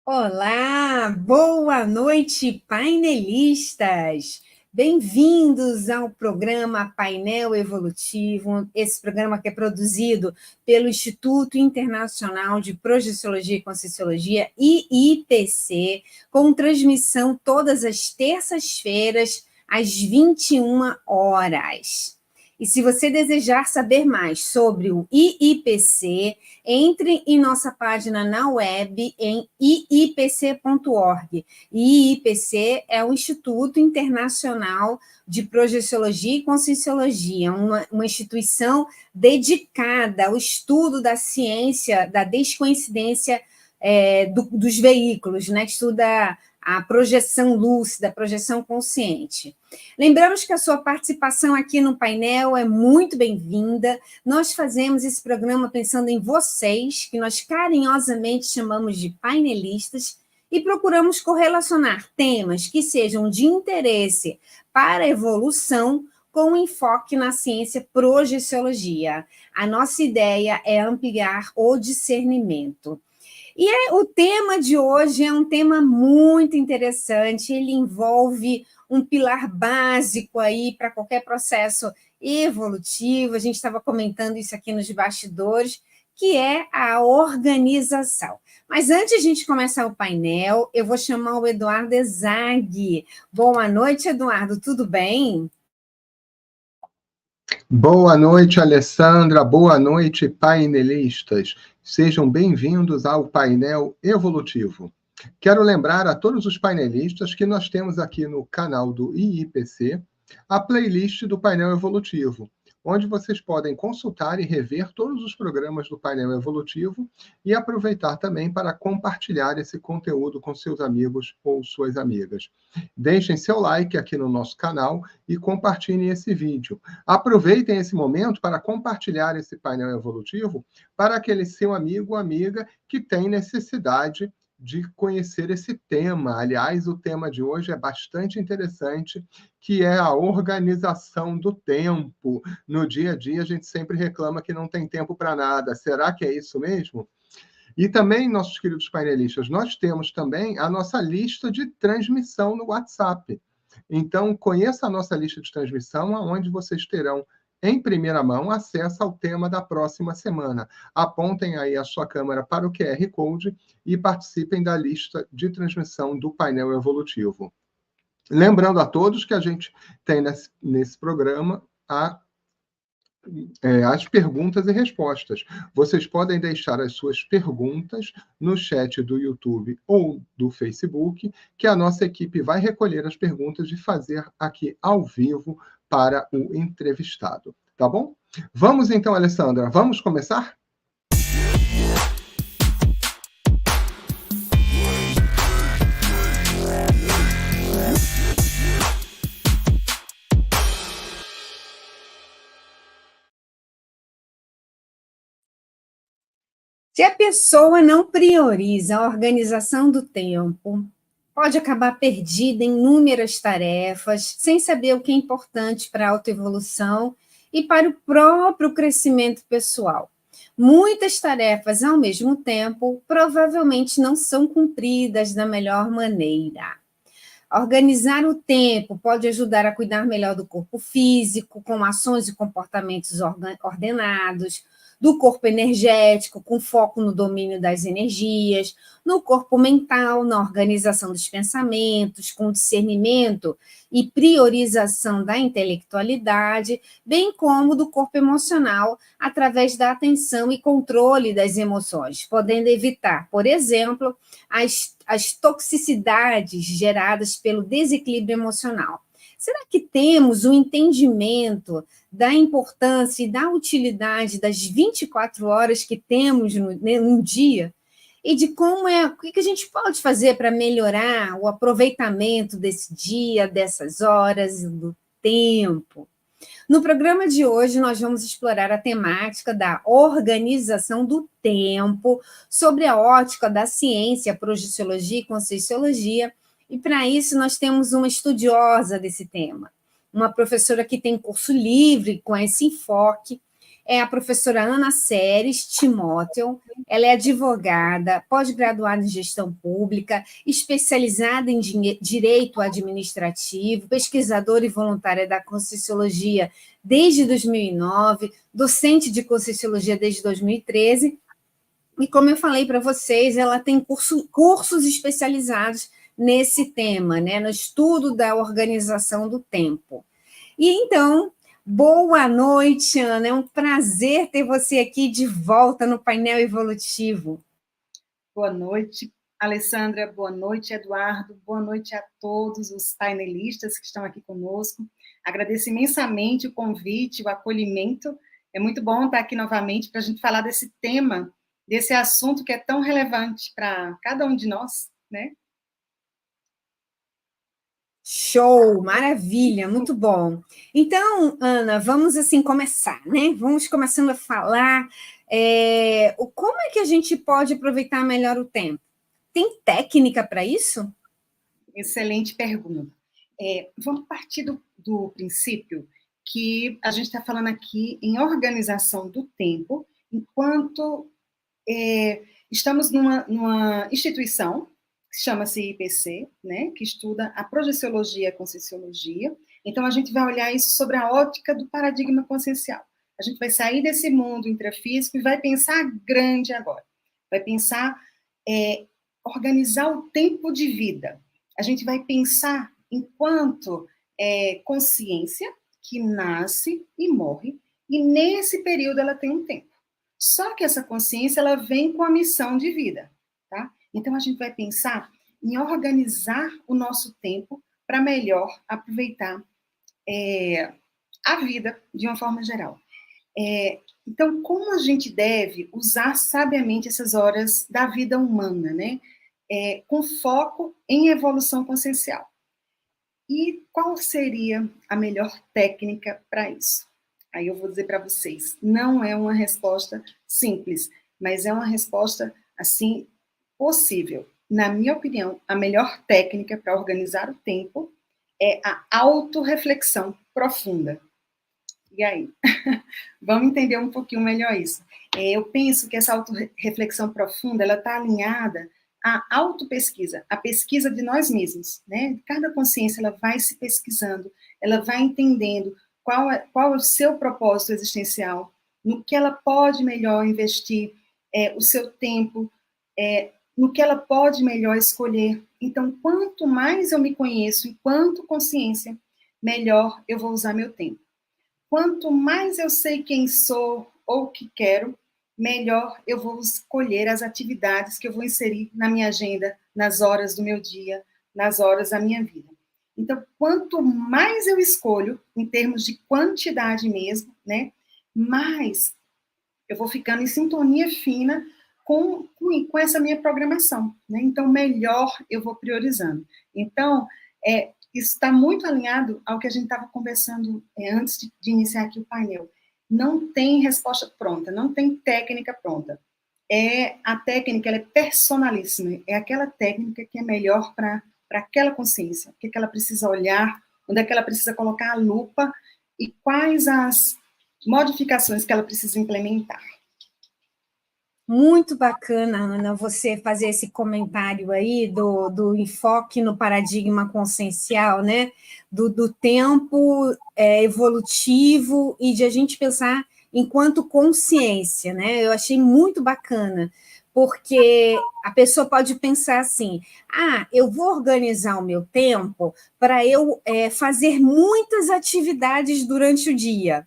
Olá, boa noite, painelistas! Bem-vindos ao programa Painel Evolutivo, esse programa que é produzido pelo Instituto Internacional de Projeciologia e Conscienciologia, IIPC, com transmissão todas as terças-feiras, às 21 horas. E se você desejar saber mais sobre o IIPC, entre em nossa página na web em iipc.org. IIPC é o Instituto Internacional de Projeciologia e Conscienciologia, uma instituição dedicada ao estudo da ciência, da descoincidência dos veículos, né? Estuda a projeção lúcida, a projeção consciente. Lembramos que a sua participação aqui no painel é muito bem-vinda. Nós fazemos esse programa pensando em vocês, que nós carinhosamente chamamos de painelistas, e procuramos correlacionar temas que sejam de interesse para a evolução com enfoque na ciência projeciologia. A nossa ideia é ampliar o discernimento. O tema de hoje é um tema muito interessante, ele envolve um pilar básico aí para qualquer processo evolutivo, a gente estava comentando isso aqui nos bastidores, que é a organização. Mas antes de a gente começar o painel, eu vou chamar o Eduardo Ezag. Boa noite, Eduardo, tudo bem? Boa noite, Alessandra. Boa noite, painelistas. Sejam bem-vindos ao painel evolutivo. Quero lembrar a todos os painelistas que nós temos aqui no canal do IIPC a playlist do painel evolutivo, onde vocês podem consultar e rever todos os programas do painel evolutivo e aproveitar também para compartilhar esse conteúdo com seus amigos ou suas amigas. Deixem seu like aqui no nosso canal e compartilhem esse vídeo. Aproveitem esse momento para compartilhar esse painel evolutivo para aquele seu amigo ou amiga que tem necessidade de conhecer esse tema. Aliás, o tema de hoje é bastante interessante, que é a organização do tempo. No dia a dia, a gente sempre reclama que não tem tempo para nada. Será que é isso mesmo? E também, nossos queridos painelistas, nós temos também a nossa lista de transmissão no WhatsApp. Então, conheça a nossa lista de transmissão, onde vocês terão em primeira mão acesso ao tema da próxima semana. Apontem aí a sua câmera para o QR Code e participem da lista de transmissão do painel evolutivo. Lembrando a todos que a gente tem nesse programa as perguntas e respostas. Vocês podem deixar as suas perguntas no chat do YouTube ou do Facebook, que a nossa equipe vai recolher as perguntas e fazer aqui ao vivo para o entrevistado. Tá bom? Vamos então, Alessandra, vamos começar? Se a pessoa não prioriza a organização do tempo, pode acabar perdida em inúmeras tarefas, sem saber o que é importante para a autoevolução e para o próprio crescimento pessoal. Muitas tarefas ao mesmo tempo provavelmente não são cumpridas da melhor maneira. Organizar o tempo pode ajudar a cuidar melhor do corpo físico, com ações e comportamentos ordenados, do corpo energético, com foco no domínio das energias, no corpo mental, na organização dos pensamentos, com discernimento e priorização da intelectualidade, bem como do corpo emocional, através da atenção e controle das emoções, podendo evitar, por exemplo, as toxicidades geradas pelo desequilíbrio emocional. Será que temos um entendimento da importância e da utilidade das 24 horas que temos num dia? E de o que a gente pode fazer para melhorar o aproveitamento desse dia, dessas horas, do tempo? No programa de hoje, nós vamos explorar a temática da organização do tempo, sobre a ótica da ciência, projeciologia e conscienciologia, e para isso nós temos uma estudiosa desse tema, uma professora que tem curso livre com esse enfoque, é a professora Ana Seres Timóteo. Ela é advogada, pós-graduada em gestão pública, especializada em direito administrativo, pesquisadora e voluntária da Conscienciologia desde 2009, docente de Conscienciologia desde 2013. E como eu falei para vocês, ela tem cursos especializados nesse tema, né, no estudo da organização do tempo. E então, boa noite, Ana. É um prazer ter você aqui de volta no painel evolutivo. Boa noite, Alessandra. Boa noite, Eduardo. Boa noite a todos os painelistas que estão aqui conosco. Agradeço imensamente o convite, o acolhimento. É muito bom estar aqui novamente para a gente falar desse tema, desse assunto que é tão relevante para cada um de nós, né? Show, maravilha, muito bom. Então, Ana, vamos assim começar, né? Vamos começando a falar como é que a gente pode aproveitar melhor o tempo? Tem técnica para isso? Excelente pergunta. Vamos partir do princípio que a gente está falando aqui em organização do tempo, enquanto estamos numa instituição que chama-se IPC, né, que estuda a projeciologia e a conscienciologia. Então, a gente vai olhar isso sobre a ótica do paradigma consciencial. A gente vai sair desse mundo intrafísico e vai pensar grande agora. Vai pensar, organizar o tempo de vida. A gente vai pensar enquanto consciência que nasce e morre, e nesse período ela tem um tempo. Só que essa consciência, ela vem com a missão de vida, tá? Então, a gente vai pensar em organizar o nosso tempo para melhor aproveitar a vida de uma forma geral. Então, como a gente deve usar sabiamente essas horas da vida humana, né? Com foco em evolução consciencial. E qual seria a melhor técnica para isso? Aí eu vou dizer para vocês, não é uma resposta simples, mas é uma resposta, assim, possível. Na minha opinião, a melhor técnica para organizar o tempo é a autorreflexão profunda. E aí? Vamos entender um pouquinho melhor isso. Eu penso que essa autorreflexão profunda, ela está alinhada à autopesquisa, a pesquisa de nós mesmos, né? Cada consciência, ela vai se pesquisando, ela vai entendendo qual é o seu propósito existencial, no que ela pode melhor investir o seu tempo, no que ela pode melhor escolher. Então, quanto mais eu me conheço enquanto consciência, melhor eu vou usar meu tempo. Quanto mais eu sei quem sou ou o que quero, melhor eu vou escolher as atividades que eu vou inserir na minha agenda, nas horas do meu dia, nas horas da minha vida. Então, quanto mais eu escolho, em termos de quantidade mesmo, né, mais eu vou ficando em sintonia fina com essa minha programação, né? Então, melhor eu vou priorizando. Então, isso está muito alinhado ao que a gente estava conversando antes de iniciar aqui o painel. Não tem resposta pronta, não tem técnica pronta. A técnica, ela é personalíssima, é aquela técnica que é melhor para aquela consciência, o que ela precisa olhar, onde é que ela precisa colocar a lupa e quais as modificações que ela precisa implementar. Muito bacana, Ana, você fazer esse comentário aí do enfoque no paradigma consciencial, né? Do tempo evolutivo e de a gente pensar enquanto consciência, né? Eu achei muito bacana, porque a pessoa pode pensar assim, eu vou organizar o meu tempo para eu fazer muitas atividades durante o dia,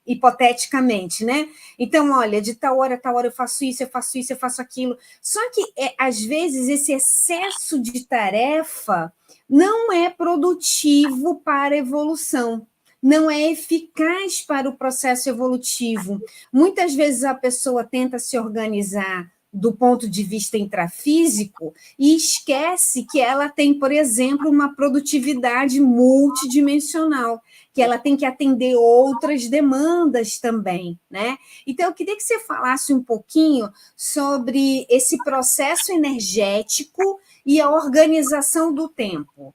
hipoteticamente, né? Então, olha, de tal hora a tal hora eu faço isso, eu faço isso, eu faço aquilo. Só que, às vezes, esse excesso de tarefa não é produtivo para a evolução, não é eficaz para o processo evolutivo. Muitas vezes a pessoa tenta se organizar do ponto de vista intrafísico e esquece que ela tem, por exemplo, uma produtividade multidimensional, que ela tem que atender outras demandas também, né? Então, eu queria que você falasse um pouquinho sobre esse processo energético e a organização do tempo.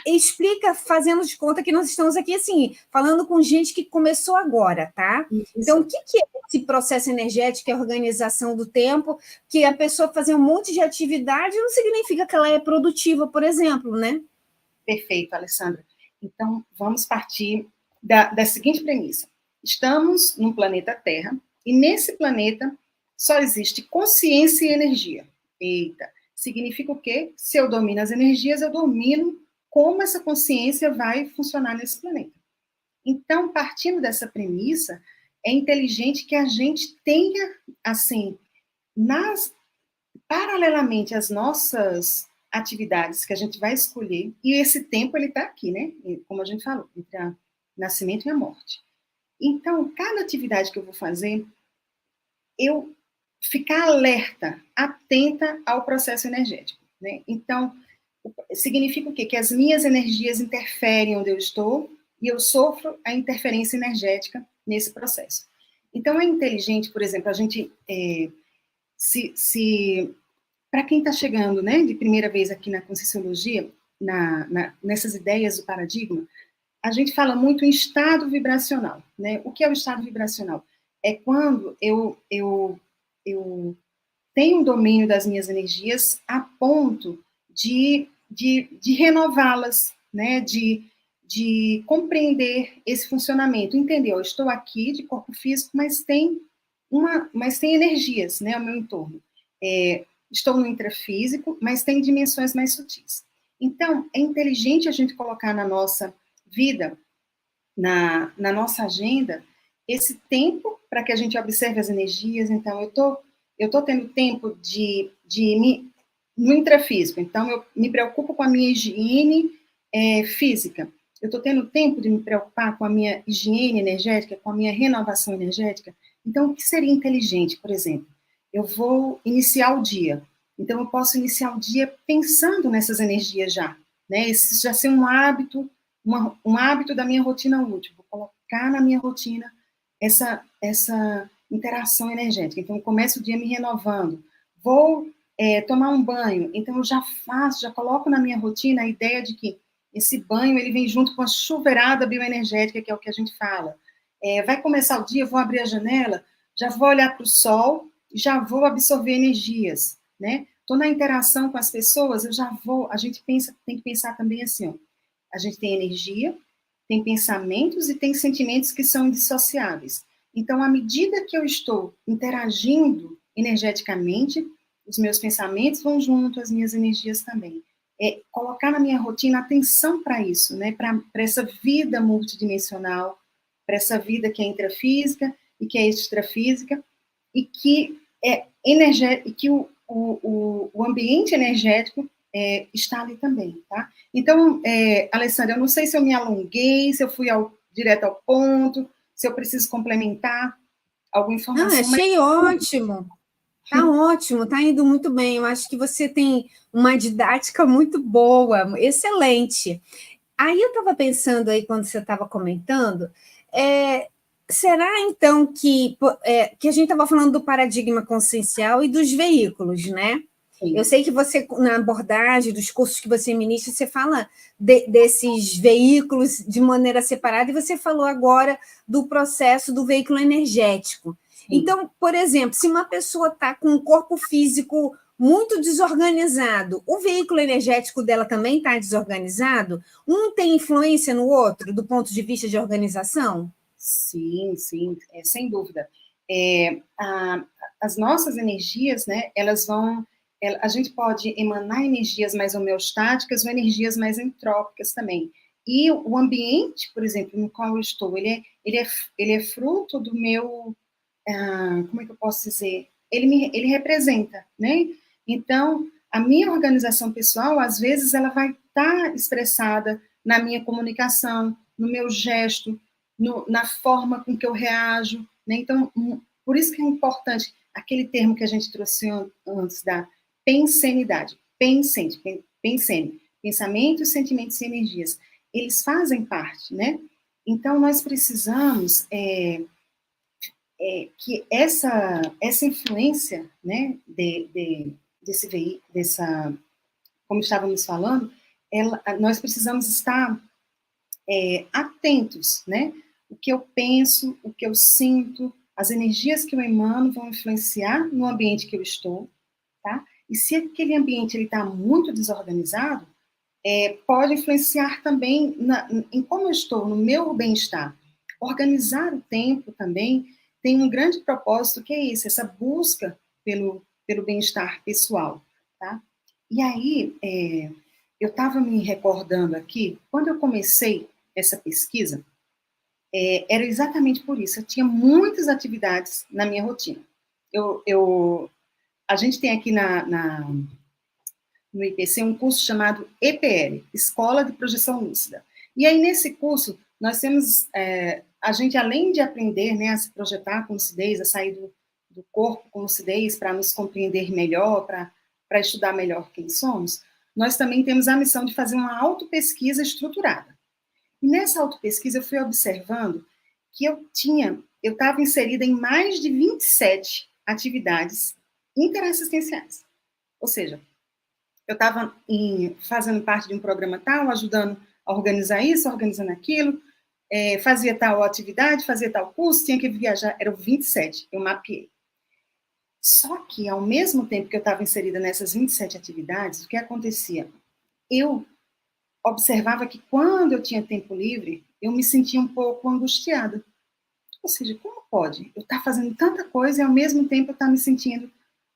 explica, fazendo de conta que nós estamos aqui, assim, falando com gente que começou agora, tá? Isso. Então, o que é esse processo energético, é a organização do tempo, que a pessoa fazer um monte de atividade não significa que ela é produtiva, por exemplo, né? Perfeito, Alessandra. Então, vamos partir da seguinte premissa. Estamos no planeta Terra, e nesse planeta só existe consciência e energia. Eita, significa o quê? Se eu domino as energias, eu domino como essa consciência vai funcionar nesse planeta. Então, partindo dessa premissa, é inteligente que a gente tenha, assim, paralelamente às nossas atividades que a gente vai escolher, e esse tempo ele está aqui, né? Como a gente falou, entre o nascimento e a morte. Então, cada atividade que eu vou fazer, eu ficar alerta, atenta ao processo energético, né? Então, significa o quê? Que as minhas energias interferem onde eu estou e eu sofro a interferência energética nesse processo. Então, é inteligente, por exemplo, a gente para quem está chegando, né, de primeira vez aqui na Conscienciologia, nessas ideias do paradigma, a gente fala muito em estado vibracional, né? O que é o estado vibracional? É quando eu tenho um domínio das minhas energias a ponto de renová-las, né? De compreender esse funcionamento, entender, eu estou aqui de corpo físico, mas tem energias, né, ao meu entorno. Estou no intrafísico, mas tem dimensões mais sutis. Então, é inteligente a gente colocar na nossa vida, na nossa agenda, esse tempo para que a gente observe as energias. Então, eu tô tendo tempo no intrafísico, então eu me preocupo com a minha higiene física. Eu estou tendo tempo de me preocupar com a minha higiene energética, com a minha renovação energética. Então, o que seria inteligente, por exemplo? Eu vou iniciar o dia. Então, eu posso iniciar o dia pensando nessas energias já, né? Esse já ser um hábito, um hábito da minha rotina útil. Vou colocar na minha rotina essa interação energética. Então, eu começo o dia me renovando. Vou tomar um banho. Então, eu já coloco na minha rotina a ideia de que esse banho ele vem junto com a chuveirada bioenergética, que é o que a gente fala. Vai começar o dia, eu vou abrir a janela, já vou olhar para o sol, já vou absorver energias, né? Estou na interação com as pessoas, a gente tem que pensar também assim, ó, a gente tem energia, tem pensamentos e tem sentimentos que são indissociáveis. Então, à medida que eu estou interagindo energeticamente, os meus pensamentos vão junto, as minhas energias também. Colocar na minha rotina atenção para isso, né? Para essa vida multidimensional, para essa vida que é intrafísica e que é extrafísica, e que o ambiente energético está ali também, tá? Então, Alessandra, eu não sei se eu me alonguei, se eu fui direto ao ponto, se eu preciso complementar alguma informação. Não, achei ótimo. Tá ótimo, tá indo muito bem. Eu acho que você tem uma didática muito boa, excelente. Aí eu estava pensando aí, quando você estava comentando, será então que a gente estava falando do paradigma consciencial e dos veículos, né? Sim. Eu sei que você, na abordagem dos cursos que você ministra, você fala desses veículos de maneira separada, e você falou agora do processo do veículo energético. Sim. Então, por exemplo, se uma pessoa está com um corpo físico muito desorganizado, o veículo energético dela também está desorganizado? Um tem influência no outro, do ponto de vista de organização? Sim, sem dúvida. As nossas energias, né, a gente pode emanar energias mais homeostáticas ou energias mais entrópicas também. E o ambiente, por exemplo, no qual eu estou, ele é fruto do meu, como é que eu posso dizer? Ele representa, né? Então, a minha organização pessoal, às vezes, ela vai estar expressada na minha comunicação, no meu gesto, na forma com que eu reajo, né? Então, por isso que é importante aquele termo que a gente trouxe antes da pensenidade. Pensene. Pensamentos, sentimentos e energias. Eles fazem parte, né? Então, nós precisamos que essa influência, né, como estávamos falando, nós precisamos estar atentos, né? O que eu penso, o que eu sinto, as energias que eu emano vão influenciar no ambiente que eu estou, tá? E se aquele ambiente está muito desorganizado, pode influenciar também em como eu estou, no meu bem-estar. Organizar o tempo também tem um grande propósito, que é esse, essa busca pelo bem-estar pessoal, tá? E aí, eu estava me recordando aqui, quando eu comecei essa pesquisa, era exatamente por isso, eu tinha muitas atividades na minha rotina. A gente tem aqui no IPC um curso chamado EPL, Escola de Projeção Lúcida. E aí, nesse curso, nós temos, a gente, além de aprender, né, a se projetar com lucidez, a sair do corpo com lucidez, para nos compreender melhor, para estudar melhor quem somos, nós também temos a missão de fazer uma autopesquisa estruturada. E nessa autopesquisa eu fui observando que eu estava inserida em mais de 27 atividades interassistenciais. Ou seja, eu estava fazendo parte de um programa tal, ajudando a organizar isso, organizando aquilo, fazia tal atividade, fazia tal curso, tinha que viajar, eram 27, eu mapeei. Só que, ao mesmo tempo que eu estava inserida nessas 27 atividades, o que acontecia? Eu observava que quando eu tinha tempo livre, eu me sentia um pouco angustiada. Ou seja, como pode? Eu estar fazendo tanta coisa e ao mesmo tempo eu estar me sentindo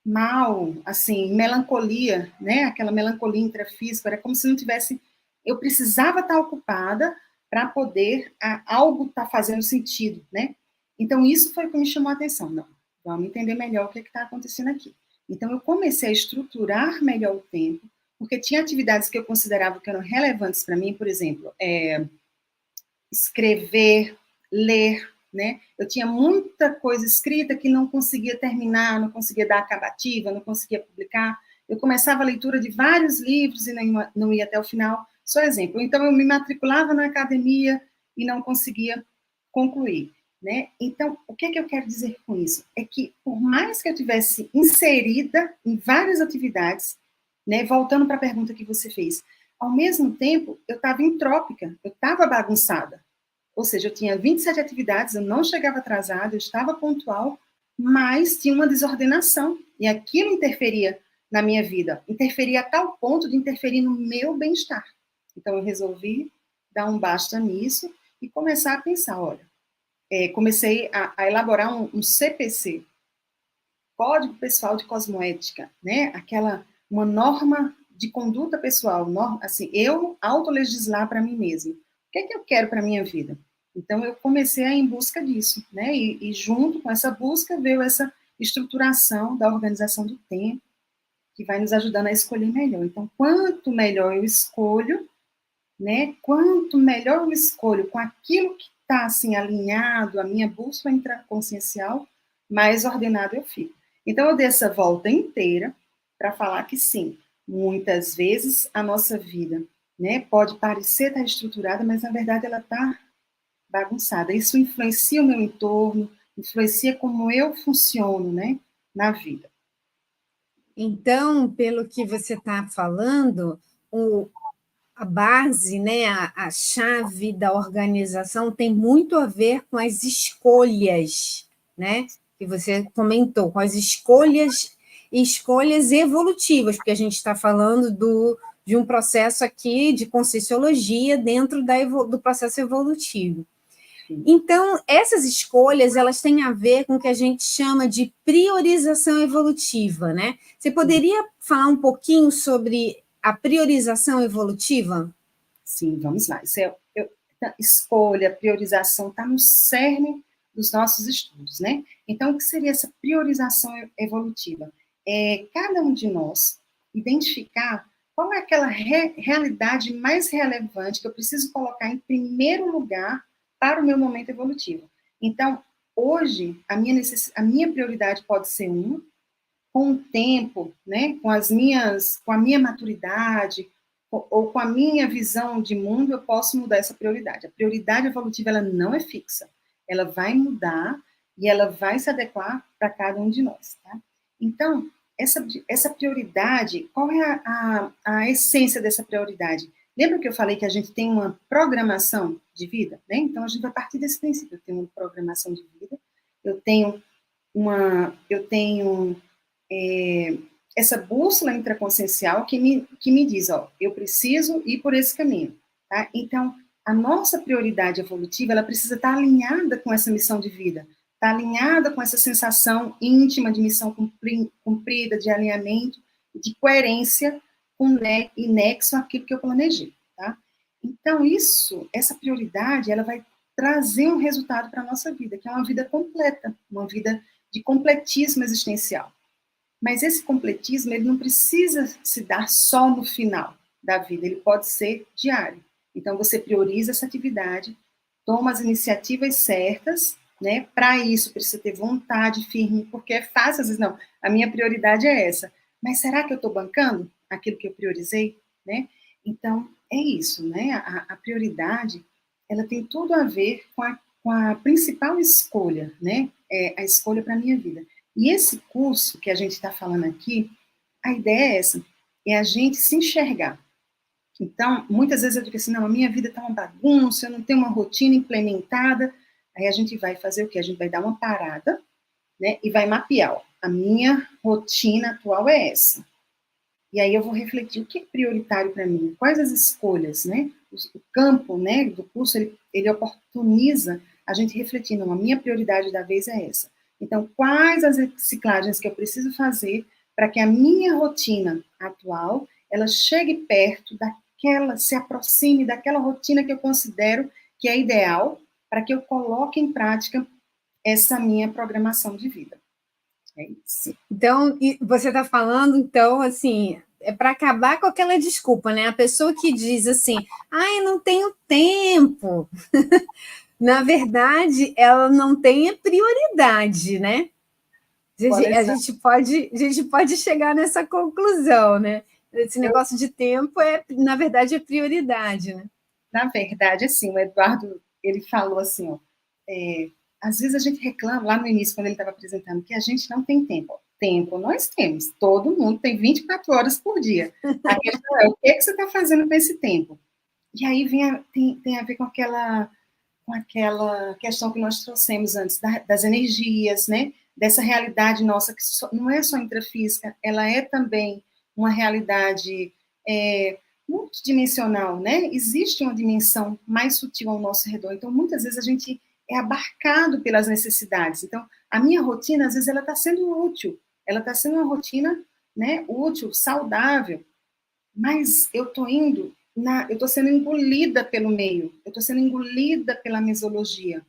mal, assim, melancolia, né? Aquela melancolia intrafísica, era como se não tivesse... Eu precisava estar ocupada para poder algo estar fazendo sentido, né? Então, isso foi o que me chamou a atenção. Não, vamos entender melhor o que está acontecendo aqui. Então, eu comecei a estruturar melhor o tempo, porque tinha atividades que eu considerava que eram relevantes para mim, por exemplo, escrever, ler, né? Eu tinha muita coisa escrita que não conseguia terminar, não conseguia dar acabativa, não conseguia publicar. Eu começava a leitura de vários livros e não ia até o final. Só exemplo. Então, eu me matriculava na academia e não conseguia concluir, né? Então, o que eu quero dizer com isso? É que, por mais que eu tivesse inserida em várias atividades, né, voltando para a pergunta que você fez, ao mesmo tempo, eu estava entrópica, eu estava bagunçada. Ou seja, eu tinha 27 atividades, eu não chegava atrasada, eu estava pontual, mas tinha uma desordenação. E aquilo interferia na minha vida. Interferia a tal ponto de interferir no meu bem-estar. Então, eu resolvi dar um basta nisso e começar a pensar, olha, comecei a elaborar um CPC, Código Pessoal de Cosmoética, né? Uma norma de conduta pessoal, assim, eu autolegislar para mim mesma. O que é que eu quero para a minha vida? Então, eu comecei a ir em busca disso, né? E junto com essa busca veio essa estruturação da organização do tempo, que vai nos ajudando a escolher melhor. Então, quanto melhor eu escolho, né? Quanto melhor eu escolho com aquilo que está assim alinhado, a minha bússola intraconsciencial, mais ordenado eu fico. Então, eu dei essa volta inteira para falar que sim, muitas vezes a nossa vida, né, pode parecer estar estruturada, mas na verdade ela está bagunçada. Isso influencia o meu entorno, influencia como eu funciono, né, na vida. Então, pelo que você está falando, a base, né, a chave da organização tem muito a ver com as escolhas, né, que você comentou, com as escolhas evolutivas, porque a gente está falando de um processo aqui de conscienciologia dentro do processo evolutivo. Então, essas escolhas, elas têm a ver com o que a gente chama de priorização evolutiva, né? Você poderia falar um pouquinho sobre a priorização evolutiva? Sim, vamos lá. Escolha, priorização, está no cerne dos nossos estudos, né? Então, o que seria essa priorização evolutiva? Cada um de nós identificar qual é aquela realidade mais relevante que eu preciso colocar em primeiro lugar para o meu momento evolutivo. Então, hoje, a minha prioridade pode ser com o tempo, né, com a minha maturidade, ou com a minha visão de mundo, eu posso mudar essa prioridade. A prioridade evolutiva, ela não é fixa. Ela vai mudar e ela vai se adequar para cada um de nós, tá? Então, essa prioridade, qual é a essência dessa prioridade? Lembra que eu falei que a gente tem uma programação de vida, né? Então, a gente vai partir desse princípio. Eu tenho uma programação de vida, eu tenho essa bússola intraconsciencial que me diz, ó, eu preciso ir por esse caminho, tá? Então, a nossa prioridade evolutiva, ela precisa estar alinhada com essa missão de vida, estar alinhada com essa sensação íntima de missão cumprida, de alinhamento, de coerência e nexo àquilo que eu planejei, tá? Então, essa prioridade, ela vai trazer um resultado para a nossa vida, que é uma vida completa, uma vida de completismo existencial. Mas esse completismo, ele não precisa se dar só no final da vida, ele pode ser diário. Então, você prioriza essa atividade, toma as iniciativas certas, né? Para isso, precisa ter vontade firme, porque é fácil, às vezes, não, a minha prioridade é essa. Mas será que eu estou bancando aquilo que eu priorizei, né? Então, é isso, né? A prioridade, ela tem tudo a ver com a principal escolha, né? A escolha para a minha vida. E esse curso que a gente está falando aqui, a ideia é essa, é a gente se enxergar. Então, muitas vezes eu digo assim, não, a minha vida está uma bagunça, eu não tenho uma rotina implementada. Aí a gente vai fazer o quê? A gente vai dar uma parada, né, e vai mapear, ó, a minha rotina atual é essa. E aí eu vou refletir o que é prioritário para mim, quais as escolhas, né? O campo, né, do curso, ele oportuniza a gente refletir, não, a minha prioridade da vez é essa. Então, quais as reciclagens que eu preciso fazer para que a minha rotina atual, ela chegue perto daquela, se aproxime daquela rotina que eu considero que é ideal, para que eu coloque em prática essa minha programação de vida. É isso. Então, você está falando, então, assim, é para acabar com aquela desculpa, né? A pessoa que diz assim, ai, não tenho tempo. Na verdade, ela não tem prioridade, né? A gente pode chegar nessa conclusão, né? Esse negócio de tempo, na verdade, é prioridade, né? Na verdade, assim, o Eduardo, ele falou assim, ó, às vezes a gente reclama, lá no início, quando ele estava apresentando, que a gente não tem tempo. Tempo nós temos, todo mundo tem 24 horas por dia. A questão é, o que você está fazendo com esse tempo? E aí tem a ver com aquela questão que nós trouxemos antes, das energias, né? Dessa realidade nossa, que não é só intrafísica, ela é também uma realidade multidimensional, né? Existe uma dimensão mais sutil ao nosso redor, então muitas vezes a gente é abarcado pelas necessidades. Então, a minha rotina, às vezes, ela está sendo útil, ela está sendo uma rotina, né, útil, saudável, mas eu estou sendo engolida pelo meio, eu estou sendo engolida pela mesologia,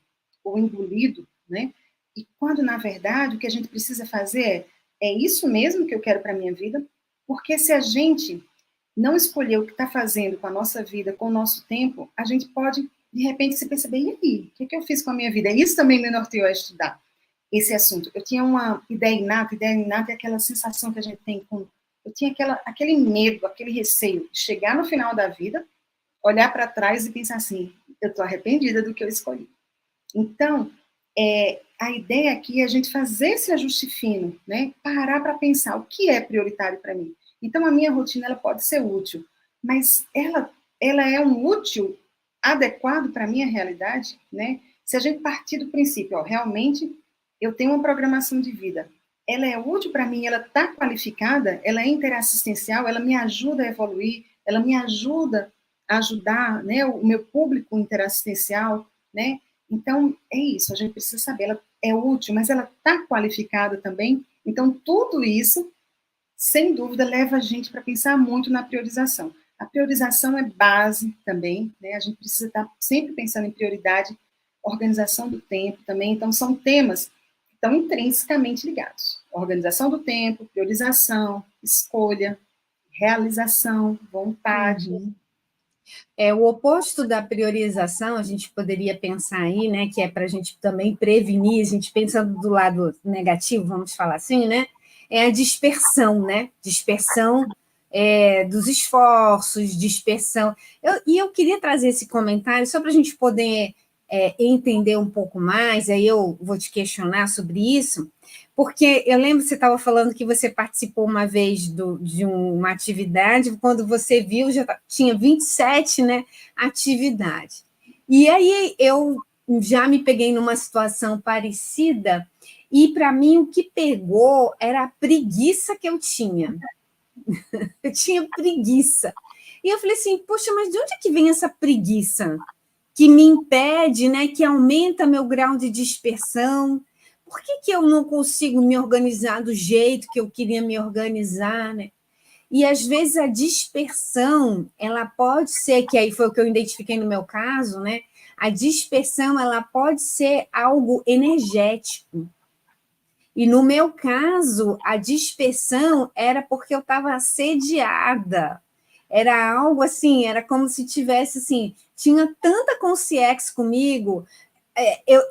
ou engolido, né? E quando, na verdade, o que a gente precisa fazer é isso mesmo que eu quero para a minha vida, porque se a gente não escolher o que está fazendo com a nossa vida, com o nosso tempo, a gente pode, de repente, se perceber, e aí, o que eu fiz com a minha vida? Isso também me norteou a estudar esse assunto. Eu tinha uma ideia inata é aquela sensação que a gente tem eu tinha aquele medo, aquele receio de chegar no final da vida, olhar para trás e pensar assim, eu estou arrependida do que eu escolhi. Então, a ideia aqui é a gente fazer esse ajuste fino, né? Parar para pensar o que é prioritário para mim. Então, a minha rotina ela pode ser útil, mas ela é um útil adequado para a minha realidade, né? Se a gente partir do princípio, ó, realmente eu tenho uma programação de vida, ela é útil para mim, ela está qualificada, ela é interassistencial, ela me ajuda a evoluir, ela me ajuda a ajudar, né, o meu público interassistencial, né? Então, é isso, a gente precisa saber, ela é útil, mas ela está qualificada também. Então, tudo isso, sem dúvida, leva a gente para pensar muito na priorização. A priorização é base também, né? A gente precisa estar sempre pensando em prioridade, organização do tempo também. Então, são temas que estão intrinsecamente ligados. Organização do tempo, priorização, escolha, realização, vontade. Uhum. O oposto da priorização, a gente poderia pensar aí, né, que é para a gente também prevenir, a gente pensando do lado negativo, vamos falar assim, né, é a dispersão, né, dispersão dos esforços, dispersão. Eu queria trazer esse comentário só para a gente poder entender um pouco mais, aí eu vou te questionar sobre isso, porque eu lembro que você estava falando que você participou uma vez de uma atividade, quando você viu, já tinha 27, né, atividades. E aí eu já me peguei numa situação parecida, e para mim o que pegou era a preguiça que eu tinha. Eu tinha preguiça. E eu falei assim, poxa, mas de onde é que vem essa preguiça? Que me impede, né, que aumenta meu grau de dispersão. Por que eu não consigo me organizar do jeito que eu queria me organizar, né? E às vezes a dispersão, ela pode ser, que aí foi o que eu identifiquei no meu caso, né? A dispersão, ela pode ser algo energético. E no meu caso, a dispersão era porque eu estava assediada. Era algo assim, era como se tivesse assim, tinha tanta consciência comigo,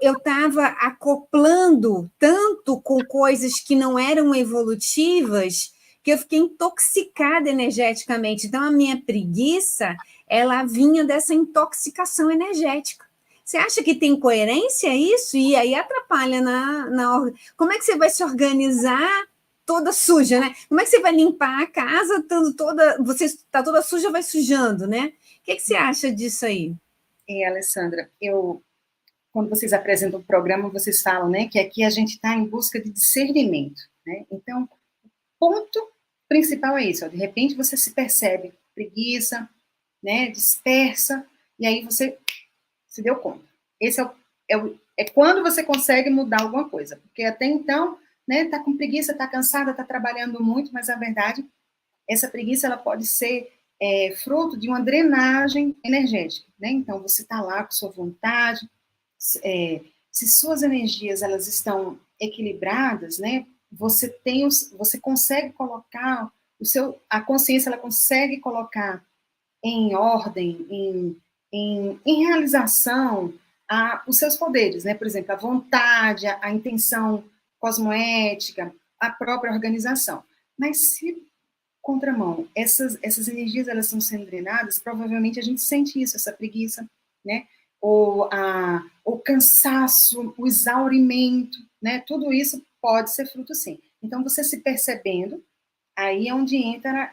eu estava acoplando tanto com coisas que não eram evolutivas, que eu fiquei intoxicada energeticamente. Então, a minha preguiça, ela vinha dessa intoxicação energética. Você acha que tem coerência isso? E aí atrapalha Como é que você vai se organizar toda suja, né? Como é que você vai limpar a casa estando toda... Você está toda suja, vai sujando, né? O que você acha disso aí? Alessandra, quando vocês apresentam o programa, vocês falam, né, que aqui a gente está em busca de discernimento, né? Então, o ponto principal é isso, ó, de repente você se percebe preguiça, né, dispersa, e aí você se deu conta. Esse é quando você consegue mudar alguma coisa, porque até então, né, tá com preguiça, tá cansada, tá trabalhando muito, mas a verdade, essa preguiça ela pode ser fruto de uma drenagem energética, né? Então você tá lá com sua vontade, se suas energias elas estão equilibradas, né? Você consegue colocar a consciência ela consegue colocar em ordem, em realização os seus poderes, né? Por exemplo, a vontade, a intenção cosmoética, a própria organização. Mas se contramão, essas energias elas estão sendo drenadas, provavelmente a gente sente isso, essa preguiça, né? O cansaço, o exaurimento, né? Tudo isso pode ser fruto, sim. Então, você se percebendo, aí é onde entra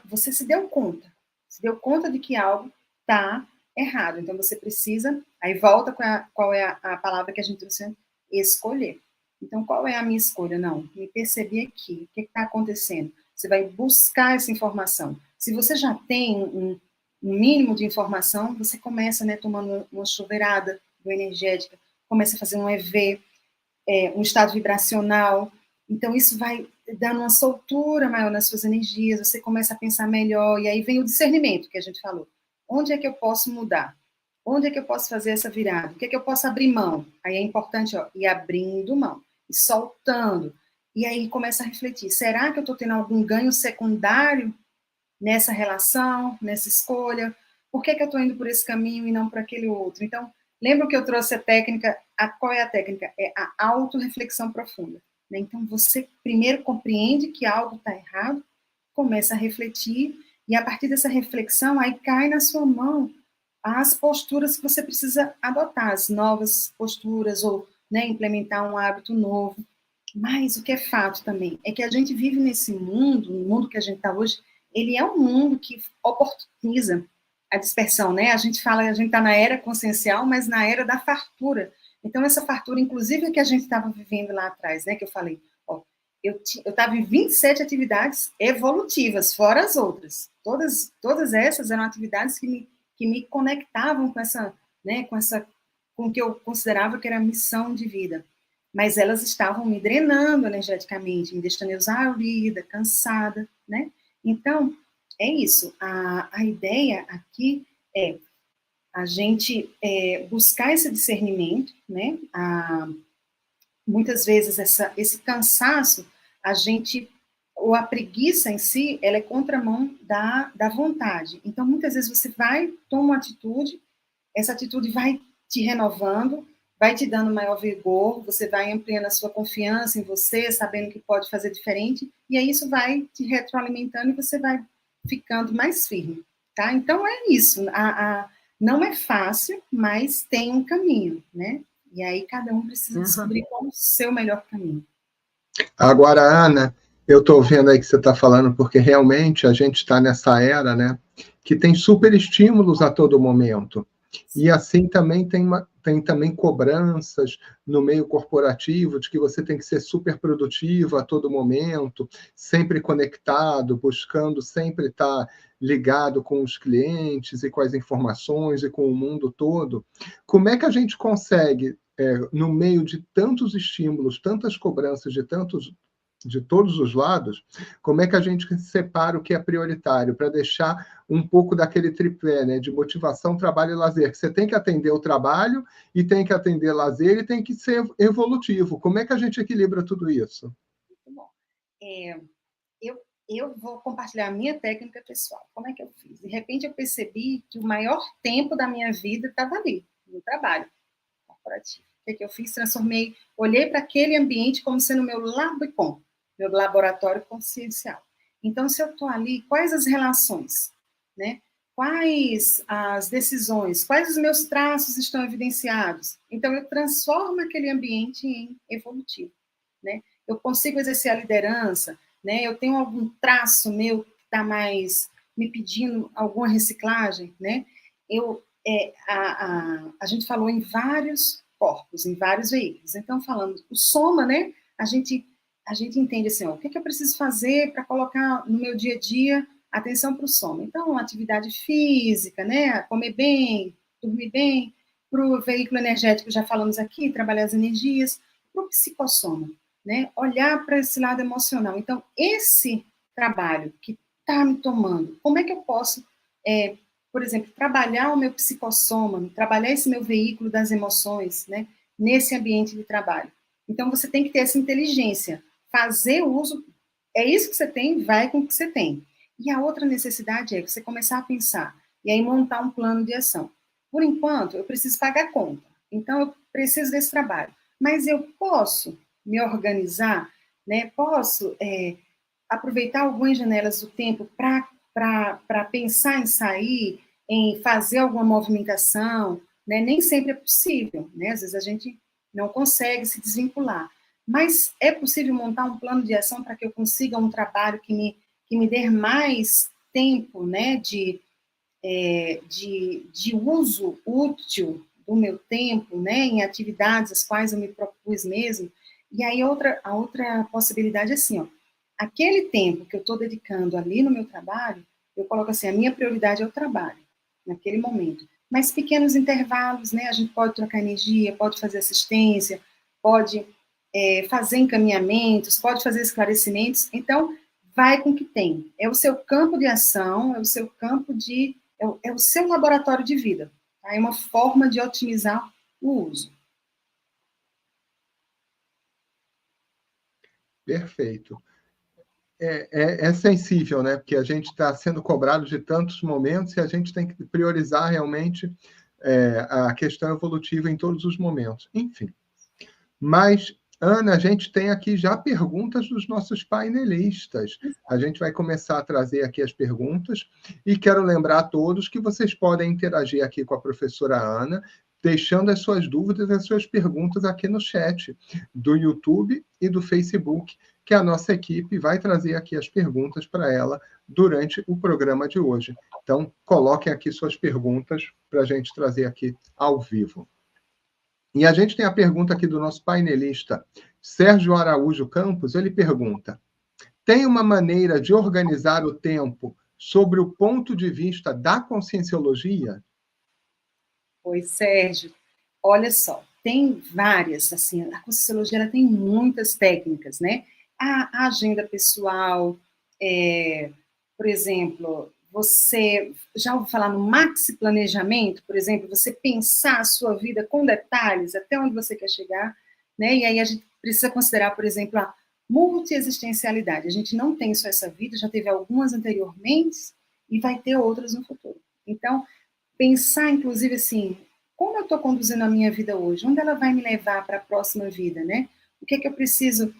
você se deu conta de que algo está errado. Então, você precisa, aí volta qual é a palavra que a gente trouxe, escolher. Então, qual é a minha escolha? Não, me percebi aqui, o que está acontecendo? Você vai buscar essa informação. Se você já tem um mínimo de informação, você começa, né, tomando uma chuveirada energética, começa a fazer um EV, um estado vibracional. Então, isso vai dando uma soltura maior nas suas energias, você começa a pensar melhor, e aí vem o discernimento que a gente falou. Onde é que eu posso mudar? Onde é que eu posso fazer essa virada? O que é que eu posso abrir mão? Aí é importante, ir abrindo mão, e soltando. E aí começa a refletir, será que eu estou tendo algum ganho secundário nessa relação, nessa escolha? Por que eu estou indo por esse caminho e não por aquele outro? Então, lembra que eu trouxe a técnica, qual é a técnica? É a autorreflexão profunda. Né? Então, você primeiro compreende que algo está errado, começa a refletir, e a partir dessa reflexão, aí cai na sua mão as posturas que você precisa adotar, as novas posturas, ou, né, implementar um hábito novo. Mas o que é fato também é que a gente vive nesse mundo, no mundo que a gente está hoje, ele é um mundo que oportuniza a dispersão, né? A gente fala que a gente está na era consciencial, mas na era da fartura. Então, essa fartura, inclusive, que a gente estava vivendo lá atrás, né? Que eu falei, eu estava em 27 atividades evolutivas, fora as outras. Todas essas eram atividades que me conectavam com essa, né? Com o que eu considerava que era a missão de vida. Mas elas estavam me drenando energeticamente, me deixando exaurida, cansada, né? Então, é isso. A ideia aqui é a gente buscar esse discernimento, né? Muitas vezes esse cansaço, ou a preguiça em si, ela é contramão da vontade. Então, muitas vezes você toma uma atitude, essa atitude vai te renovando, vai te dando maior vigor, você vai ampliando a sua confiança em você, sabendo que pode fazer diferente, e aí isso vai te retroalimentando e você vai ficando mais firme, tá? Então, é isso. Não é fácil, mas tem um caminho, né? E aí cada um precisa descobrir qual é o seu melhor caminho. Agora, Ana, eu estou vendo aí que você está falando, porque realmente a gente está nessa era, né, que tem super estímulos a todo momento. E assim também tem também cobranças no meio corporativo de que você tem que ser super produtivo a todo momento, sempre conectado, buscando sempre estar ligado com os clientes e com as informações e com o mundo todo. Como é que a gente consegue no meio de tantos estímulos, tantas cobranças de todos os lados, como é que a gente separa o que é prioritário para deixar um pouco daquele tripé, né, de motivação, trabalho e lazer, que você tem que atender o trabalho e tem que atender lazer e tem que ser evolutivo. Como é que a gente equilibra tudo isso? Muito bom. Eu vou compartilhar a minha técnica pessoal. Como é que eu fiz? De repente eu percebi que o maior tempo da minha vida estava ali, no trabalho corporativo. O que eu fiz? Olhei para aquele ambiente como sendo meu labicom, meu laboratório consciencial. Então, se eu estou ali, quais as relações, né? Quais as decisões, quais os meus traços estão evidenciados? Então, eu transformo aquele ambiente em evolutivo, né? Eu consigo exercer a liderança, né? Eu tenho algum traço meu que está mais me pedindo alguma reciclagem, né? A gente falou em vários corpos, em vários veículos. Então, falando o soma, né? A gente entende assim, ó, o que eu preciso fazer para colocar no meu dia a dia atenção para o soma. Então, atividade física, né? Comer bem, dormir bem. Para o veículo energético, já falamos aqui, trabalhar as energias. Para o psicossoma, né? Olhar para esse lado emocional. Então, esse trabalho que está me tomando, como é que eu posso, por exemplo, trabalhar o meu psicossoma, trabalhar esse meu veículo das emoções, né? Nesse ambiente de trabalho. Então, você tem que ter essa inteligência, fazer uso, é isso que você tem, vai com o que você tem. E a outra necessidade é você começar a pensar, e aí montar um plano de ação. Por enquanto, eu preciso pagar a conta, então eu preciso desse trabalho. Mas eu posso me organizar, né? Posso aproveitar algumas janelas do tempo para pensar em sair, em fazer alguma movimentação, né? Nem sempre é possível, né? Às vezes a gente não consegue se desvincular. Mas é possível montar um plano de ação para que eu consiga um trabalho que me dê mais tempo, né? De uso útil do meu tempo, né, em atividades às quais eu me propus mesmo. E aí a outra possibilidade é assim, ó, aquele tempo que eu estou dedicando ali no meu trabalho, eu coloco assim, a minha prioridade é o trabalho, naquele momento. Mas pequenos intervalos, né, a gente pode trocar energia, pode fazer assistência, pode fazer encaminhamentos, pode fazer esclarecimentos. Então, vai com o que tem. É o seu campo de ação, é o seu campo de é o seu laboratório de vida. Tá? É uma forma de otimizar o uso. Perfeito. É sensível, né? Porque a gente está sendo cobrado de tantos momentos e a gente tem que priorizar realmente a questão evolutiva em todos os momentos. Enfim. Mas, Ana, a gente tem aqui já perguntas dos nossos painelistas. A gente vai começar a trazer aqui as perguntas e quero lembrar a todos que vocês podem interagir aqui com a professora Ana, deixando as suas dúvidas, as suas perguntas aqui no chat do YouTube e do Facebook, que a nossa equipe vai trazer aqui as perguntas para ela durante o programa de hoje. Então, coloquem aqui suas perguntas para a gente trazer aqui ao vivo. E a gente tem a pergunta aqui do nosso painelista, Sérgio Araújo Campos. Ele pergunta: tem uma maneira de organizar o tempo sobre o ponto de vista da conscienciologia? Oi, Sérgio. Olha só, tem várias, assim, a Conscienciologia ela tem muitas técnicas, né? A agenda pessoal, por exemplo, você já ouviu falar no maxi planejamento, por exemplo, você pensar a sua vida com detalhes, até onde você quer chegar, né? E aí a gente precisa considerar, por exemplo, a multiexistencialidade. A gente não tem só essa vida, já teve algumas anteriormente e vai ter outras no futuro. Então, pensar, inclusive, assim, como eu estou conduzindo a minha vida hoje? Onde ela vai me levar para a próxima vida, né? O que é que eu preciso,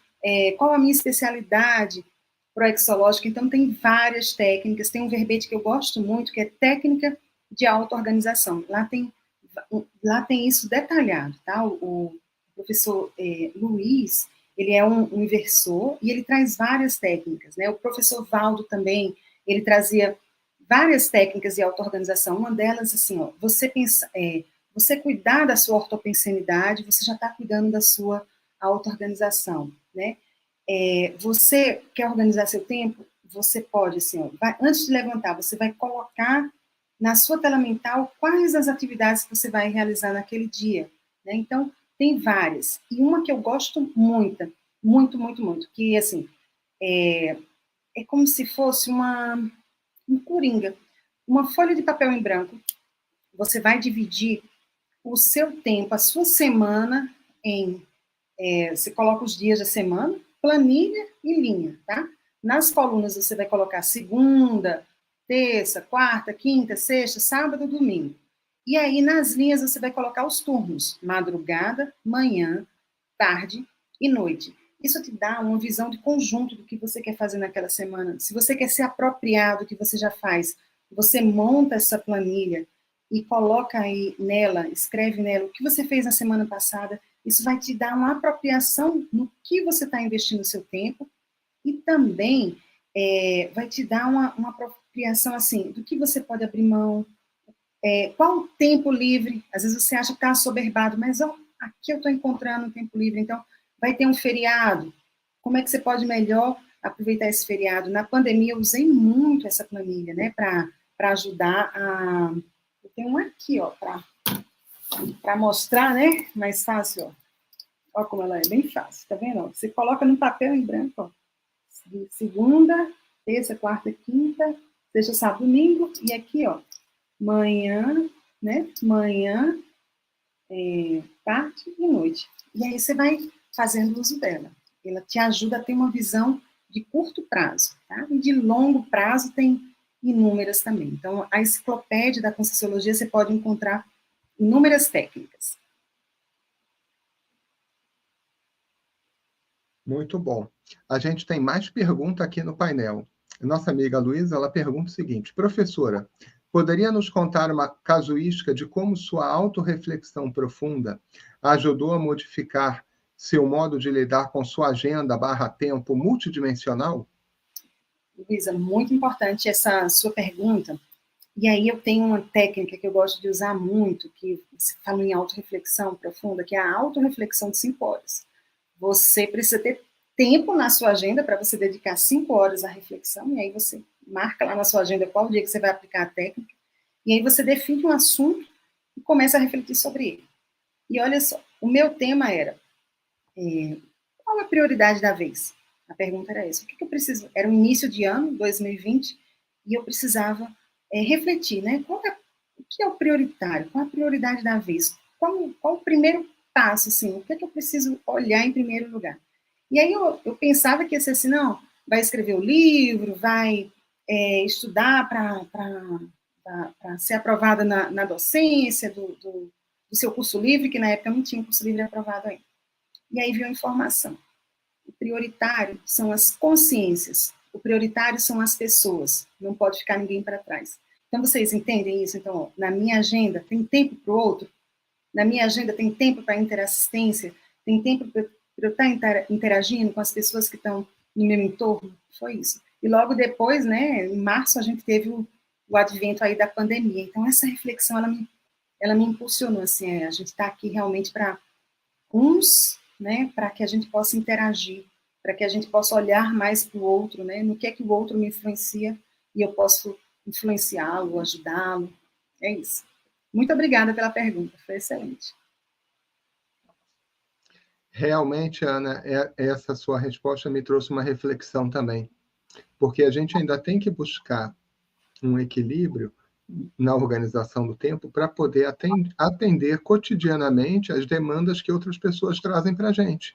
qual a minha especialidade proexológica? Então, tem várias técnicas. Tem um verbete que eu gosto muito, que é técnica de auto-organização. Lá tem isso detalhado, tá? O professor Luiz, ele é um inversor e ele traz várias técnicas, né? O professor Valdo também, ele trazia várias técnicas de auto-organização. Uma delas, assim, ó, você cuidar da sua ortopensenidade, você já está cuidando da sua auto-organização, né? Você quer organizar seu tempo? Você pode, assim, ó, antes de levantar, você vai colocar na sua tela mental quais as atividades que você vai realizar naquele dia, né? Então, tem várias. E uma que eu gosto muito, muito, muito, muito, que, assim, é como se fosse um coringa, uma folha de papel em branco. Você vai dividir o seu tempo, a sua semana em... você coloca os dias da semana, planilha e linha, tá? Nas colunas você vai colocar segunda, terça, quarta, quinta, sexta, sábado, domingo. E aí nas linhas você vai colocar os turnos, madrugada, manhã, tarde e noite. Isso te dá uma visão de conjunto do que você quer fazer naquela semana. Se você quer se apropriar do que você já faz, você monta essa planilha e coloca aí nela, escreve nela o que você fez na semana passada. Isso vai te dar uma apropriação no que você está investindo o seu tempo e também vai te dar uma apropriação, assim, do que você pode abrir mão, qual o tempo livre. Às vezes você acha que está assoberbado, mas aqui eu estou encontrando um tempo livre, então vai ter um feriado. Como é que você pode melhor aproveitar esse feriado? Na pandemia eu usei muito essa planilha, né, para ajudar a... Eu tenho um aqui, ó, para mostrar, né, mais fácil, ó. Olha como ela é bem fácil, tá vendo? Você coloca no papel em branco, ó. Segunda, terça, quarta, quinta, sexta, sábado, domingo, e aqui, ó, manhã, né? Manhã, tarde e noite. E aí você vai fazendo uso dela. Ela te ajuda a ter uma visão de curto prazo, tá? E de longo prazo tem inúmeras também. Então, a enciclopédia da Conscienciologia você pode encontrar inúmeras técnicas. Muito bom. A gente tem mais pergunta aqui no painel. Nossa amiga Luísa, ela pergunta o seguinte: professora, poderia nos contar uma casuística de como sua autorreflexão profunda ajudou a modificar seu modo de lidar com sua agenda /tempo multidimensional? Luísa, muito importante essa sua pergunta. E aí eu tenho uma técnica que eu gosto de usar muito, que você fala em autorreflexão profunda, que é a autorreflexão de 5 horas. Você precisa ter tempo na sua agenda para você dedicar 5 horas à reflexão, e aí você marca lá na sua agenda qual dia que você vai aplicar a técnica, e aí você define um assunto e começa a refletir sobre ele. E olha só, o meu tema era, qual a prioridade da vez? A pergunta era essa, o que eu preciso? Era o início de ano, 2020, e eu precisava refletir, né? O que é o prioritário? Qual a prioridade da vez? Qual o primeiro passo, assim? O que eu preciso olhar em primeiro lugar? E aí eu pensava que ia ser assim, não, vai escrever o livro, vai estudar para ser aprovada na docência do seu curso livre, que na época não tinha curso livre aprovado ainda. E aí veio a informação. O prioritário são as consciências, o prioritário são as pessoas, não pode ficar ninguém para trás. Então, vocês entendem isso? Então, ó, na minha agenda tem tempo para o outro, na minha agenda tem tempo para interassistência, tem tempo para eu estar interagindo com as pessoas que estão no meu entorno, foi isso. E logo depois, né, em março, a gente teve o advento aí da pandemia. Então, essa reflexão, ela me impulsionou, assim, a gente está aqui realmente para né, para que a gente possa interagir, para que a gente possa olhar mais para o outro, né, no que é que o outro me influencia e eu posso influenciá-lo, ajudá-lo. É isso. Muito obrigada pela pergunta, foi excelente. Realmente, Ana, essa sua resposta me trouxe uma reflexão também, porque a gente ainda tem que buscar um equilíbrio na organização do tempo para poder atender cotidianamente as demandas que outras pessoas trazem para a gente.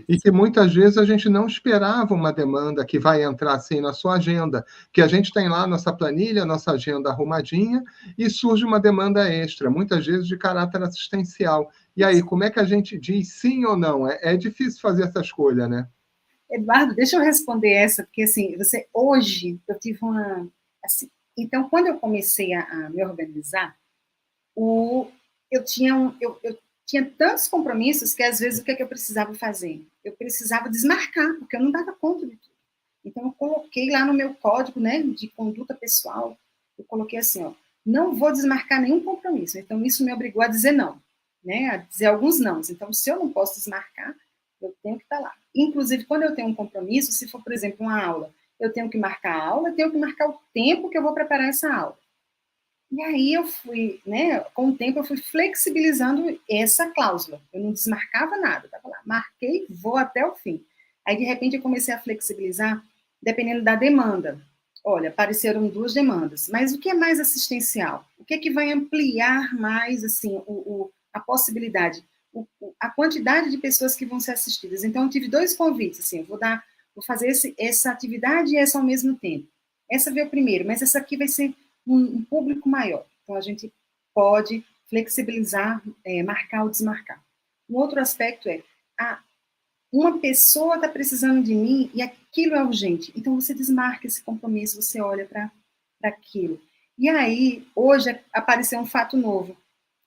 E que muitas vezes a gente não esperava uma demanda que vai entrar assim na sua agenda, que a gente tem lá nossa planilha, nossa agenda arrumadinha, e surge uma demanda extra, muitas vezes de caráter assistencial. E aí, como é que a gente diz sim ou não? É difícil fazer essa escolha, né? Eduardo, deixa eu responder essa, porque assim, hoje eu tive uma, assim, Então, quando eu comecei a me organizar, eu tinha tantos compromissos que, às vezes, o que eu precisava fazer? Eu precisava desmarcar, porque eu não dava conta de tudo. Então, eu coloquei lá no meu código, né, de conduta pessoal, eu coloquei assim, ó, não vou desmarcar nenhum compromisso. Então, isso me obrigou a dizer não, né, a dizer alguns nãos. Então, se eu não posso desmarcar, eu tenho que estar lá. Inclusive, quando eu tenho um compromisso, se for, por exemplo, uma aula, eu tenho que marcar a aula, eu tenho que marcar o tempo que eu vou preparar essa aula. E aí eu fui, né, com o tempo eu fui flexibilizando essa cláusula. Eu não desmarcava nada, estava lá, marquei, vou até o fim. Aí, de repente, eu comecei a flexibilizar, dependendo da demanda. Olha, apareceram 2 demandas, mas o que é mais assistencial? O que é que vai ampliar mais, assim, a possibilidade, a quantidade de pessoas que vão ser assistidas? Então, eu tive 2 convites, assim, vou fazer essa atividade e essa ao mesmo tempo. Essa veio primeiro, mas essa aqui vai ser um público maior. Então, a gente pode flexibilizar, marcar ou desmarcar. Um outro aspecto é, uma pessoa está precisando de mim e aquilo é urgente. Então, você desmarca esse compromisso, você olha para aquilo. E aí, hoje, apareceu um fato novo,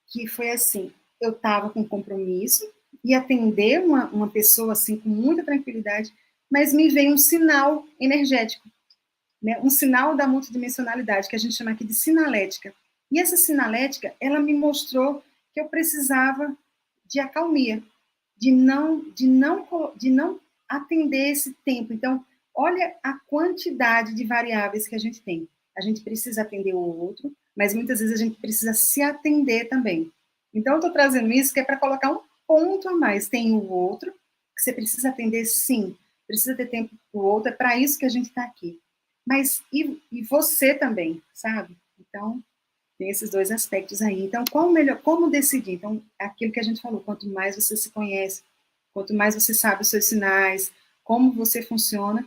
que foi assim, eu estava com compromisso, ia atender uma pessoa assim com muita tranquilidade, mas me veio um sinal energético, né, um sinal da multidimensionalidade, que a gente chama aqui de sinalética. E essa sinalética, ela me mostrou que eu precisava de acalmia, de não atender esse tempo. Então, olha a quantidade de variáveis que a gente tem. A gente precisa atender o outro, mas muitas vezes a gente precisa se atender também. Então, eu estou trazendo isso que é para colocar um ponto a mais. Tem o outro, que você precisa atender, sim. Precisa ter tempo para o outro, é para isso que a gente está aqui. Mas e você também, sabe? Então, tem esses 2 aspectos aí. Então, como decidir? Então, aquilo que a gente falou, quanto mais você se conhece, quanto mais você sabe os seus sinais, como você funciona,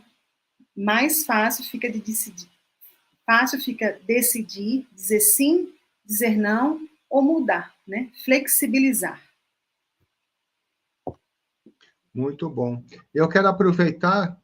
mais fácil fica de decidir. Fácil fica decidir, dizer sim, dizer não, ou mudar, né? Flexibilizar. Muito bom. Eu quero aproveitar,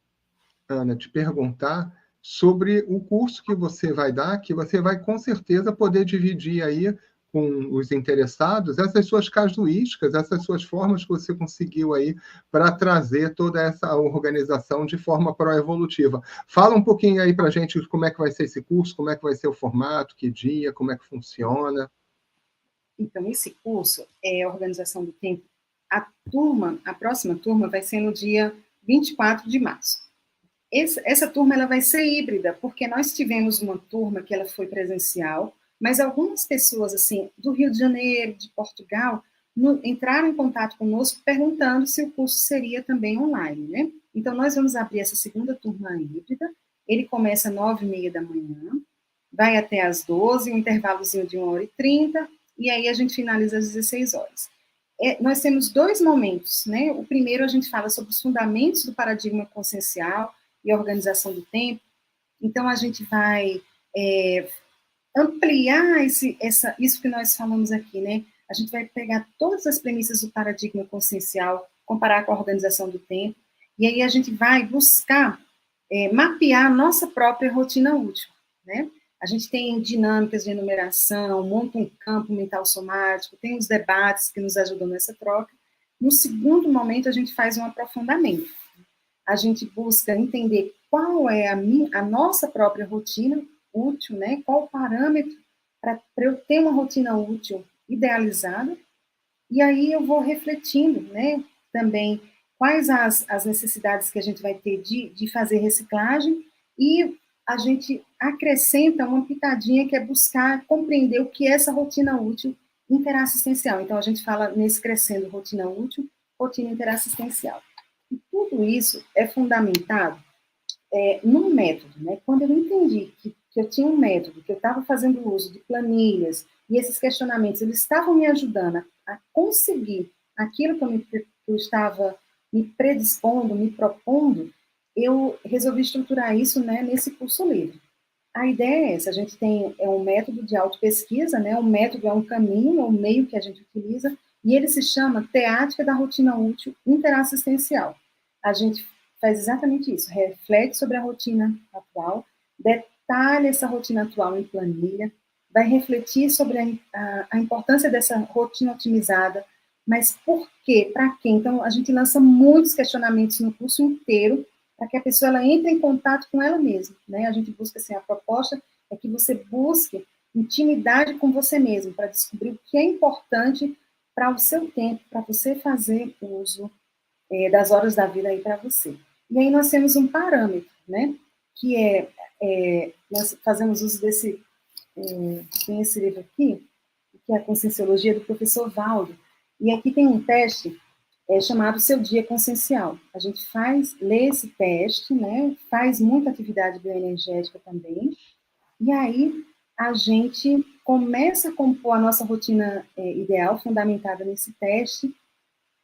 Ana, te perguntar sobre o curso que você vai dar, que você vai com certeza poder dividir aí com os interessados essas suas casuísticas, essas suas formas que você conseguiu aí para trazer toda essa organização de forma pró-evolutiva. Fala um pouquinho aí para a gente como é que vai ser esse curso, como é que vai ser o formato, que dia, como é que funciona. Então, esse curso é Organização do Tempo. A próxima turma vai ser no dia 24 de março. Essa turma ela vai ser híbrida, porque nós tivemos uma turma que ela foi presencial, mas algumas pessoas assim do Rio de Janeiro, de Portugal, entraram em contato conosco perguntando se o curso seria também online, né? Então, nós vamos abrir essa segunda turma híbrida, ele começa às 9h30 da manhã, vai até às 12h, um intervalozinho de 1h30, e aí a gente finaliza às 16 horas. Nós temos 2 momentos, né? O primeiro a gente fala sobre os fundamentos do paradigma consciencial e a organização do tempo. Então, a gente vai ampliar isso que nós falamos aqui, né? A gente vai pegar todas as premissas do paradigma consciencial, comparar com a organização do tempo, e aí a gente vai buscar mapear a nossa própria rotina útil, né? A gente tem dinâmicas de enumeração, monta um campo mental somático, tem os debates que nos ajudam nessa troca. No segundo momento, a gente faz um aprofundamento. A gente busca entender qual é a nossa própria rotina útil, né? Qual o parâmetro para eu ter uma rotina útil idealizada. E aí eu vou refletindo, né? Também quais as necessidades que a gente vai ter de fazer reciclagem, e a gente acrescenta uma pitadinha que é buscar compreender o que é essa rotina útil interassistencial. Então, a gente fala nesse crescendo rotina útil, rotina interassistencial. E tudo isso é fundamentado num método, né? Quando eu entendi que eu tinha um método, que eu estava fazendo uso de planilhas, e esses questionamentos, eles estavam me ajudando a conseguir aquilo que eu estava me predispondo, me propondo, eu resolvi estruturar isso, né, nesse curso livre. A ideia é essa, a gente tem um método de autopesquisa, né, um método é um caminho, é um meio que a gente utiliza, e ele se chama Teática da Rotina Útil Interassistencial. A gente faz exatamente isso, reflete sobre a rotina atual, detalha essa rotina atual em planilha, vai refletir sobre a importância dessa rotina otimizada, mas por quê? Para quê? Então, a gente lança muitos questionamentos no curso inteiro, para que a pessoa ela entre em contato com ela mesma, né? A gente busca, assim, a proposta é que você busque intimidade com você mesmo, para descobrir o que é importante para o seu tempo, para você fazer uso das horas da vida aí para você. E aí nós temos um parâmetro, né? Que nós fazemos uso desse, tem esse livro aqui, que é a Conscienciologia, do professor Valdo, e aqui tem um teste chamado Seu Dia Consciencial. A gente lê esse teste, né? Faz muita atividade bioenergética também, e aí a gente começa a compor a nossa rotina ideal, fundamentada nesse teste,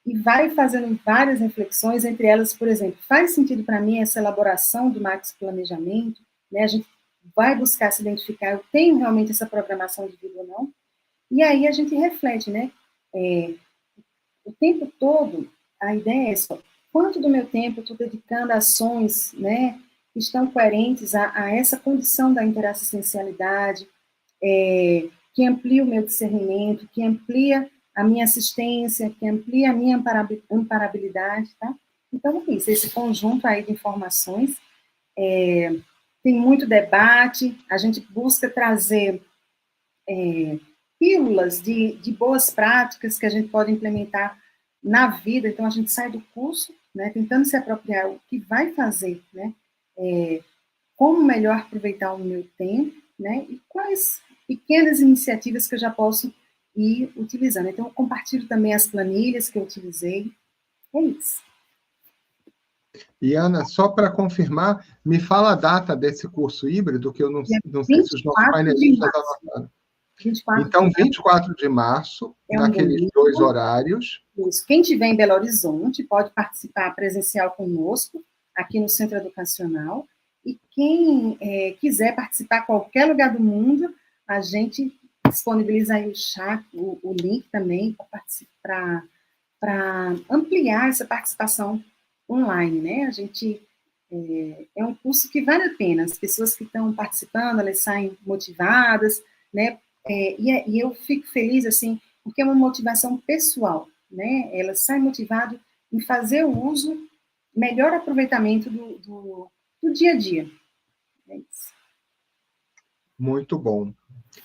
e vai fazendo várias reflexões, entre elas, por exemplo, faz sentido para mim essa elaboração do Max Planejamento, né? A gente vai buscar se identificar, eu tenho realmente essa programação de vida ou não, e aí a gente reflete, né? O tempo todo, a ideia é essa, quanto do meu tempo eu estou dedicando a ações, né, que estão coerentes a essa condição da interassistencialidade, que amplia o meu discernimento, que amplia a minha assistência, que amplia a minha amparabilidade, tá? Então, é isso, esse conjunto aí de informações, tem muito debate, a gente busca trazer pílulas de boas práticas que a gente pode implementar na vida, então a gente sai do curso, né, tentando se apropriar o que vai fazer, né, como melhor aproveitar o meu tempo, né, e quais pequenas iniciativas que eu já posso ir utilizando. Então, eu compartilho também as planilhas que eu utilizei, é isso. E, Ana, só para confirmar, me fala a data desse curso híbrido, que eu não sei se os nossos 24 de painelistas março. anotaram. 24 Então, de março 24 de março, é um naqueles domingo. 2 horários. Isso. Quem estiver em Belo Horizonte pode participar presencial conosco, aqui no Centro Educacional. E quem quiser participar em qualquer lugar do mundo, a gente disponibiliza aí o chat, o link também para ampliar essa participação online, né? A gente é um curso que vale a pena. As pessoas que estão participando, elas saem motivadas, né? E eu fico feliz, assim, porque é uma motivação pessoal, né? Ela sai motivada em fazer o uso, melhor aproveitamento do dia a dia. É isso. Muito bom.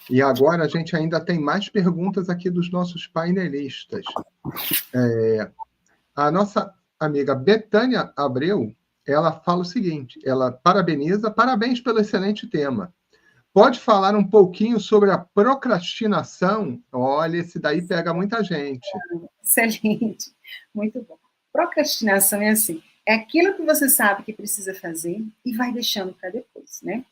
E agora a gente ainda tem mais perguntas aqui dos nossos painelistas. A nossa amiga Betânia Abreu, ela fala o seguinte, ela parabeniza, parabéns pelo excelente tema. Pode falar um pouquinho sobre a procrastinação? Olha, esse daí pega muita gente. Excelente, muito bom. Procrastinação é assim, é aquilo que você sabe que precisa fazer e vai deixando para depois, né?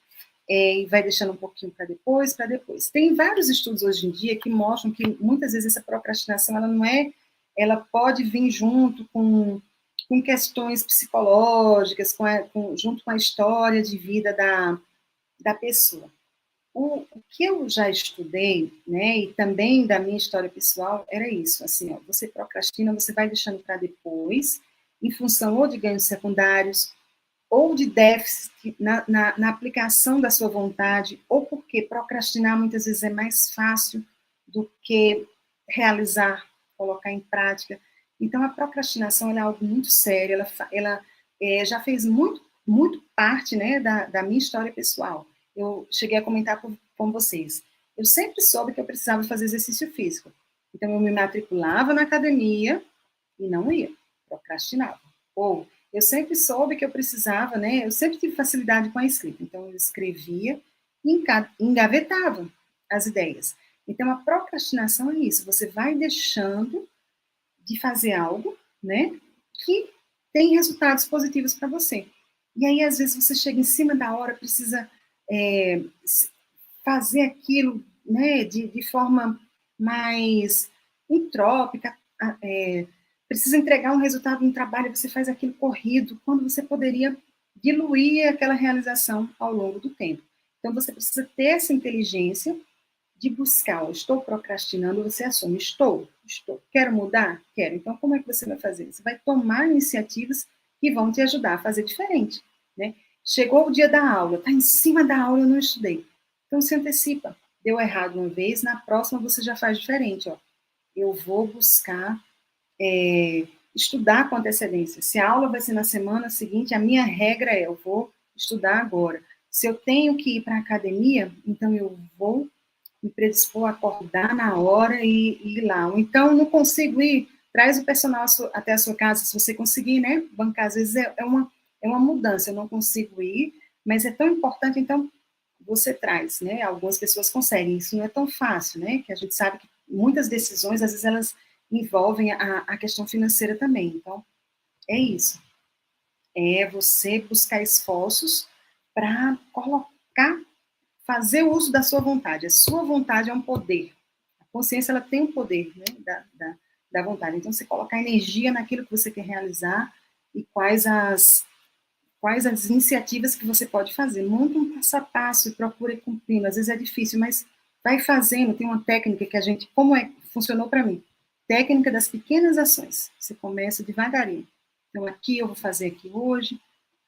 E vai deixando um pouquinho para depois, para depois. Tem vários estudos hoje em dia que mostram que muitas vezes essa procrastinação, ela não é, ela pode vir junto com questões psicológicas, junto com a história de vida da pessoa. O que eu já estudei, né, e também da minha história pessoal, era isso, assim, ó, você procrastina, você vai deixando para depois, em função ou de ganhos secundários, ou de déficit na aplicação da sua vontade, ou porque procrastinar muitas vezes é mais fácil do que realizar, colocar em prática. Então, a procrastinação é algo muito sério, ela já fez muito parte, né, da minha história pessoal. Eu cheguei a comentar com vocês. Eu sempre soube que eu precisava fazer exercício físico. Então, eu me matriculava na academia e não ia, procrastinava. Ou eu sempre soube que eu precisava, né? Eu sempre tive facilidade com a escrita. Então, eu escrevia e engavetava as ideias. Então, a procrastinação é isso. Você vai deixando de fazer algo, né? Que tem resultados positivos para você. E aí, às vezes, você chega em cima da hora, precisa fazer aquilo, né? De forma mais entrópica, precisa entregar um resultado no trabalho, você faz aquilo corrido, quando você poderia diluir aquela realização ao longo do tempo. Então, você precisa ter essa inteligência de buscar, estou procrastinando, você assume, estou, quero mudar? Quero. Então, como é que você vai fazer? Você vai tomar iniciativas que vão te ajudar a fazer diferente, né? Chegou o dia da aula, está em cima da aula, eu não estudei. Então, se antecipa. Deu errado uma vez, na próxima você já faz diferente. Ó. Eu vou buscar estudar com antecedência. Se a aula vai ser na semana seguinte, a minha regra é, eu vou estudar agora. Se eu tenho que ir para a academia, então eu vou me predispor a acordar na hora e ir lá. Ou então, não consigo ir, traz o personal até a sua casa, se você conseguir, né? Bancar, às vezes é uma mudança, eu não consigo ir, mas é tão importante, então, você traz, né? Algumas pessoas conseguem, isso não é tão fácil, né? Que a gente sabe que muitas decisões, às vezes, elas envolvem a questão financeira também. Então, é isso. É você buscar esforços para colocar, fazer uso da sua vontade. A sua vontade é um poder. A consciência, ela tem um poder, né? Da vontade. Então, você colocar energia naquilo que você quer realizar e quais as iniciativas que você pode fazer. Monta um passo a passo e procura ir cumprindo. Às vezes é difícil, mas vai fazendo. Tem uma técnica que a gente, funcionou para mim. Técnica das pequenas ações. Você começa devagarinho. Então, aqui eu vou fazer aqui hoje,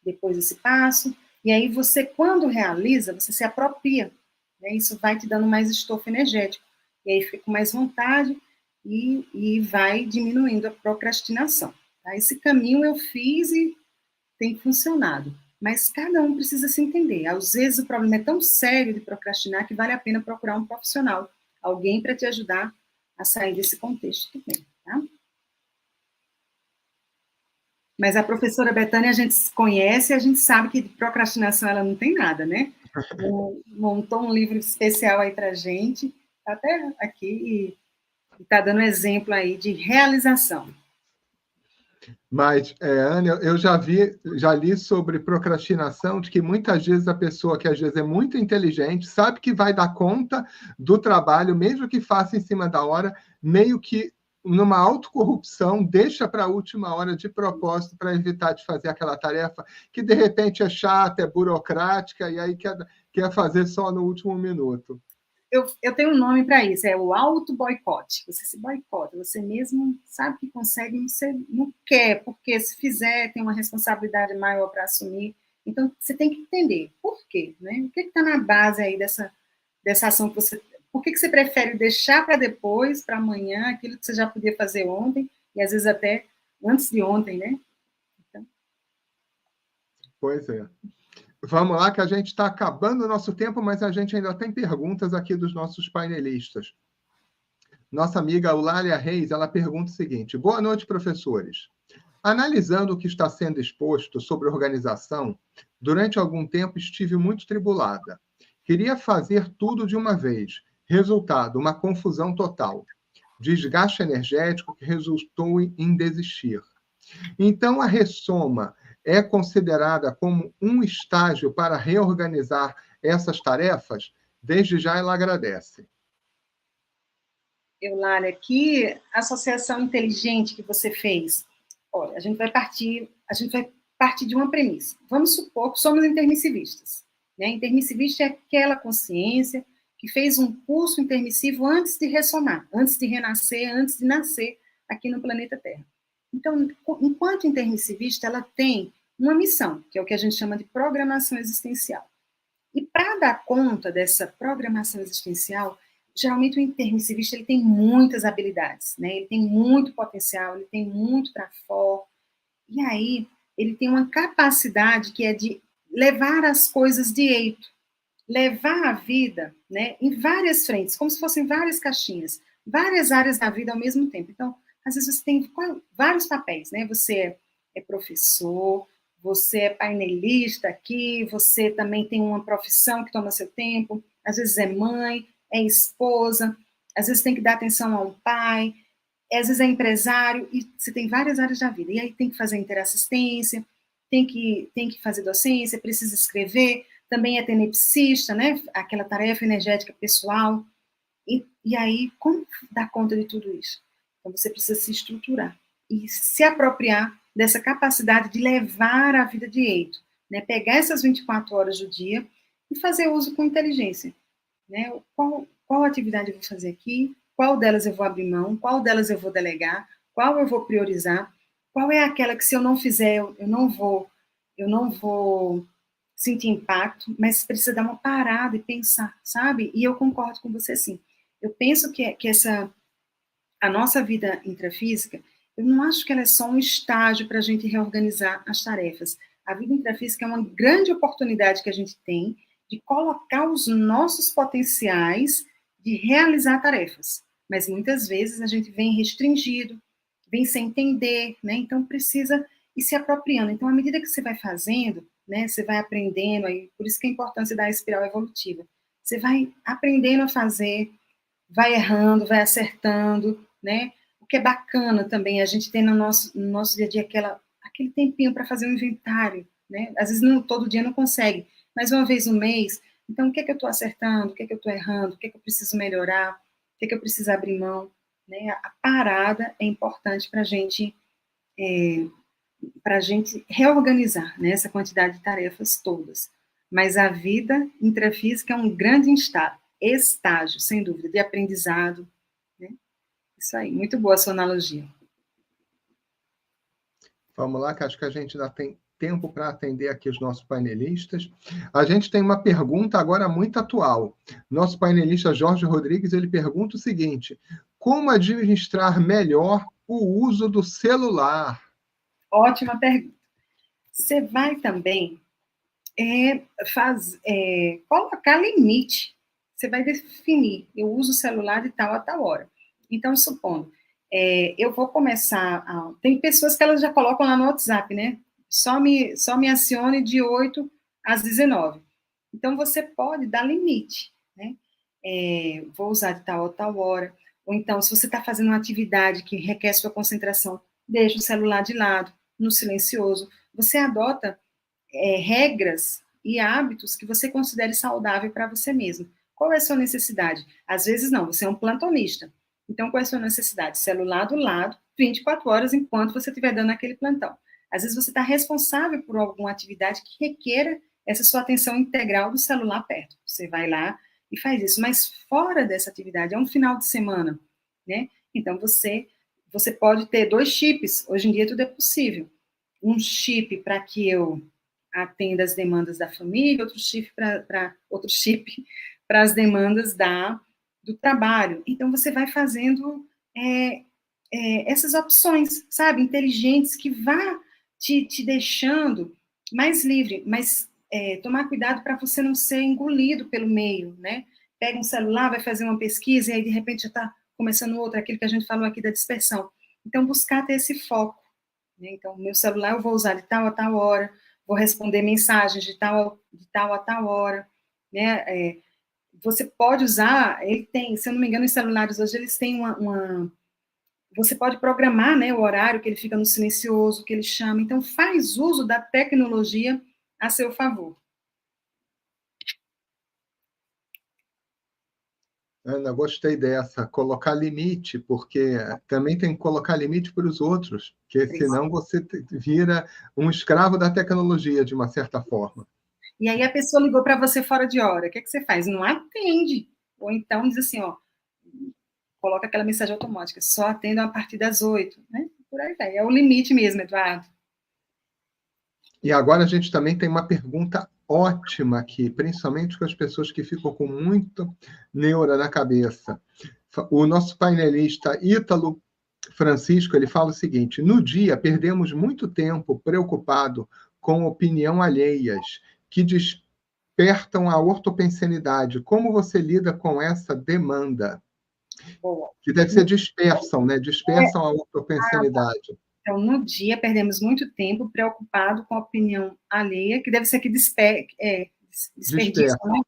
depois esse passo, e aí você, quando realiza, você se apropria. Né? Isso vai te dando mais estofo energético. E aí fica com mais vontade e vai diminuindo a procrastinação. Tá? Esse caminho eu fiz e tem funcionado. Mas cada um precisa se entender. Às vezes o problema é tão sério de procrastinar que vale a pena procurar um profissional, alguém para te ajudar a sair desse contexto também, tá? Mas a professora Betânia a gente conhece e a gente sabe que de procrastinação ela não tem nada, né? Montou um livro especial aí para a gente, tá até aqui, e está dando exemplo aí de realização. Mas, Ana, eu já li sobre procrastinação, de que muitas vezes a pessoa que às vezes é muito inteligente, sabe que vai dar conta do trabalho, mesmo que faça em cima da hora, meio que numa autocorrupção, deixa para a última hora de propósito para evitar de fazer aquela tarefa que de repente é chata, é burocrática, e aí quer fazer só no último minuto. Eu tenho um nome para isso, é o auto-boicote. Você se boicota, você mesmo sabe que consegue, você não quer, porque se fizer, tem uma responsabilidade maior para assumir. Então, você tem que entender por quê, né? O que está na base aí dessa ação que você... Por que você prefere deixar para depois, para amanhã, aquilo que você já podia fazer ontem, e às vezes até antes de ontem, né? Então... Pois é. Vamos lá, que a gente está acabando o nosso tempo, mas a gente ainda tem perguntas aqui dos nossos painelistas. Nossa amiga Eulália Reis, ela pergunta o seguinte: boa noite, professores. Analisando o que está sendo exposto sobre organização, durante algum tempo estive muito tribulada. Queria fazer tudo de uma vez. Resultado, uma confusão total. Desgaste energético que resultou em desistir. Então, a ressoma é considerada como um estágio para reorganizar essas tarefas? Desde já ela agradece. Eulália, que associação inteligente que você fez. Olha, a gente vai partir de uma premissa. Vamos supor que somos intermissivistas. Né? Intermissivista é aquela consciência que fez um curso intermissivo antes de ressomar, antes de renascer, antes de nascer aqui no planeta Terra. Então, enquanto intermissivista, ela tem uma missão, que é o que a gente chama de programação existencial. E para dar conta dessa programação existencial, geralmente o intermissivista ele tem muitas habilidades, né? Ele tem muito potencial, ele tem muito para fora. E aí, ele tem uma capacidade que é de levar as coisas direito, levar a vida, né, em várias frentes, como se fossem várias caixinhas, várias áreas da vida ao mesmo tempo. Então, às vezes você tem vários papéis, né? Você é professor, você é painelista aqui, você também tem uma profissão que toma seu tempo, às vezes é mãe, é esposa, às vezes tem que dar atenção a um pai, às vezes é empresário, e você tem várias áreas da vida. E aí tem que fazer interassistência, tem que fazer docência, precisa escrever, também é tenepsista, né? Aquela tarefa energética pessoal. E aí, como dar conta de tudo isso? Então, você precisa se estruturar e se apropriar dessa capacidade de levar a vida direito, né? Pegar essas 24 horas do dia e fazer uso com inteligência, né? Qual atividade eu vou fazer aqui? Qual delas eu vou abrir mão? Qual delas eu vou delegar? Qual eu vou priorizar? Qual é aquela que, se eu não fizer, eu não vou sentir impacto, mas precisa dar uma parada e pensar, sabe? E eu concordo com você, sim. Eu penso que a nossa vida intrafísica, eu não acho que ela é só um estágio para a gente reorganizar as tarefas. A vida intrafísica é uma grande oportunidade que a gente tem de colocar os nossos potenciais de realizar tarefas. Mas muitas vezes a gente vem restringido, vem sem entender, né? Então precisa ir se apropriando. Então, à medida que você vai fazendo, né, você vai aprendendo, aí, por isso que é importante da espiral evolutiva. Você vai aprendendo a fazer, vai errando, vai acertando, né? O que é bacana também, a gente tem no nosso dia a dia aquele tempinho para fazer um inventário, né? Às vezes não, todo dia não consegue, mas uma vez no mês, então o que é que eu estou acertando, o que é que eu estou errando, o que é que eu preciso melhorar, o que é que eu preciso abrir mão, né? A parada é importante para a gente reorganizar, né, essa quantidade de tarefas todas. Mas a vida intrafísica é um grande estágio, sem dúvida, de aprendizado, né? Isso aí, muito boa a sua analogia. Vamos lá, que acho que a gente ainda tem tempo para atender aqui os nossos painelistas. A gente tem uma pergunta agora muito atual. Nosso painelista Jorge Rodrigues, ele pergunta o seguinte: como administrar melhor o uso do celular? Ótima pergunta. Você vai também colocar limite. Você vai definir, eu uso o celular de tal a tal hora. Então, supondo, eu vou começar tem pessoas que elas já colocam lá no WhatsApp, né? Só me acione de 8 às 19. Então, você pode dar limite, né? Vou usar de tal a tal hora. Ou então, se você está fazendo uma atividade que requer sua concentração, deixa o celular de lado, no silencioso. Você adota regras e hábitos que você considere saudável para você mesmo. Qual é a sua necessidade? Às vezes não, você é um plantonista. Então, qual é a sua necessidade? Celular do lado, 24 horas enquanto você estiver dando aquele plantão. Às vezes você está responsável por alguma atividade que requeira essa sua atenção integral do celular perto. Você vai lá e faz isso. Mas fora dessa atividade, é um final de semana, né? Então, você pode ter 2 chips. Hoje em dia tudo é possível. Um chip para que eu atenda as demandas da família, outro chip para as demandas do trabalho. Então, você vai fazendo essas opções, sabe, inteligentes, que vá te deixando mais livre, mas tomar cuidado para você não ser engolido pelo meio, né? Pega um celular, vai fazer uma pesquisa, e aí, de repente, já está começando outra, aquilo que a gente falou aqui da dispersão. Então, buscar ter esse foco. Né? Então, meu celular eu vou usar de tal a tal hora, vou responder mensagens de tal a tal hora, né? Você pode usar, ele tem, se eu não me engano, os celulares hoje, eles têm você pode programar, né, o horário que ele fica no silencioso, que ele chama, então faz uso da tecnologia a seu favor. Ana, gostei dessa, colocar limite, porque também tem que colocar limite para os outros, porque senão você vira um escravo da tecnologia, de uma certa forma. E aí a pessoa ligou para você fora de hora, o que é que você faz? Não atende. Ou então diz assim, ó, coloca aquela mensagem automática, só atendo a partir das 8, né? Por aí vai, é o limite mesmo, Eduardo. E agora a gente também tem uma pergunta ótima aqui, principalmente com as pessoas que ficam com muito neura na cabeça. O nosso painelista Ítalo Francisco, ele fala o seguinte: no dia perdemos muito tempo preocupado com opinião alheias, que despertam a ortopensenidade. Como você lida com essa demanda? Boa. Que deve ser dispersam, né? Dispersam a ortopensenidade. Então, no dia, perdemos muito tempo preocupado com a opinião alheia, que deve ser que desperdício, né?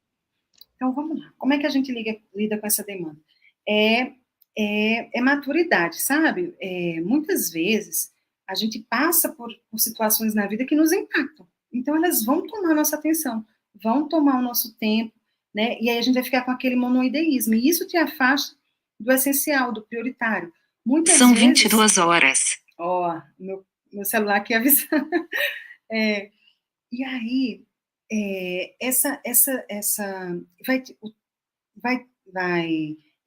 Então, vamos lá. Como é que a gente lida com essa demanda? É maturidade, sabe? Muitas vezes, a gente passa por situações na vida que nos impactam. Então, elas vão tomar nossa atenção, vão tomar o nosso tempo, né? E aí a gente vai ficar com aquele monoideísmo. E isso te afasta do essencial, do prioritário. São 22 horas. Ó, meu celular aqui avisando. E aí,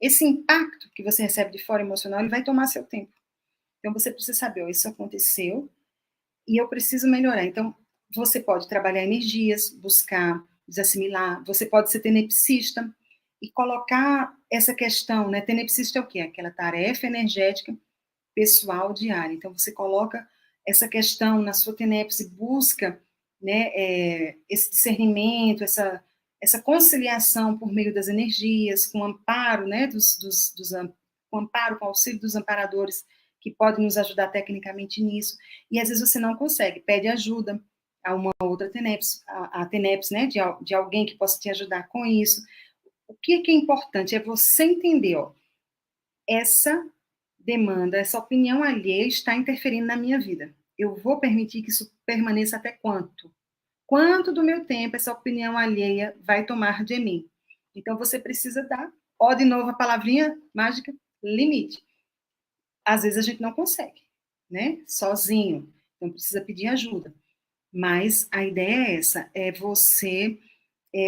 esse impacto que você recebe de fora emocional, ele vai tomar seu tempo. Então, você precisa saber, ó, isso aconteceu e eu preciso melhorar. Então, você pode trabalhar energias, buscar desassimilar, você pode ser tenepsista e colocar essa questão, né? Tenepsista é o quê? Aquela tarefa energética pessoal diária. Então, você coloca essa questão na sua tenepse, busca, né, esse discernimento, essa conciliação por meio das energias, com amparo, né, com amparo, com auxílio dos amparadores, que podem nos ajudar tecnicamente nisso, e às vezes você não consegue, pede ajuda a uma outra tenepse, a tenepse, né, de alguém que possa te ajudar com isso. O que é importante é você entender, ó, essa demanda, essa opinião alheia está interferindo na minha vida. Eu vou permitir que isso permaneça até quanto? Quanto do meu tempo essa opinião alheia vai tomar de mim? Então, você precisa dar, ó, de novo a palavrinha mágica, limite. Às vezes a gente não consegue, né? Sozinho. Então, precisa pedir ajuda. Mas a ideia é essa, é você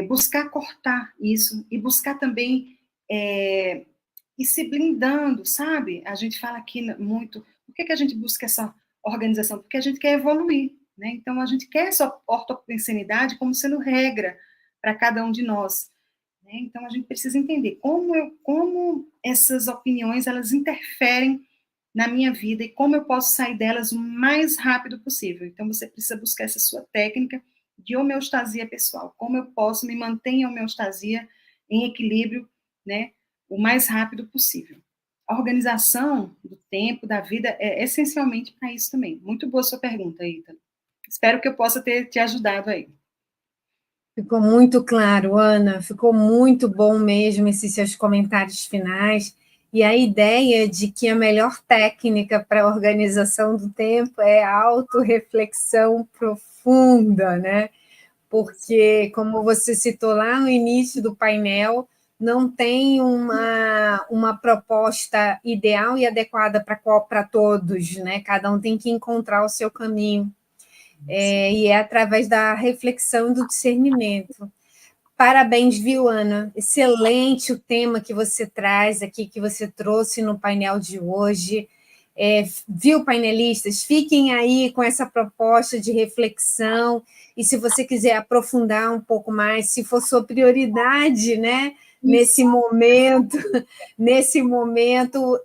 buscar cortar isso e buscar também ir se blindando, sabe? A gente fala aqui muito, por que a gente busca essa organização? Porque a gente quer evoluir, né? Então, a gente quer essa ortopensenidade como sendo regra para cada um de nós, né? Então, a gente precisa entender como essas opiniões, elas interferem na minha vida e como eu posso sair delas o mais rápido possível. Então, você precisa buscar essa sua técnica de homeostasia pessoal. Como eu posso me manter em homeostasia, em equilíbrio, né, o mais rápido possível. A organização do tempo, da vida, é essencialmente para isso também. Muito boa sua pergunta, Ítalo. Espero que eu possa ter te ajudado aí. Ficou muito claro, Ana, ficou muito bom mesmo esses seus comentários finais. E a ideia de que a melhor técnica para a organização do tempo é a autorreflexão profunda, né? Porque, como você citou lá no início do painel, não tem uma proposta ideal e adequada para todos, né? Cada um tem que encontrar o seu caminho. E é através da reflexão e do discernimento. Parabéns, viu, Ana? Excelente o tema que você traz aqui, que você trouxe no painel de hoje. Viu, painelistas? Fiquem aí com essa proposta de reflexão, e se você quiser aprofundar um pouco mais, se for sua prioridade, né? Nesse momento,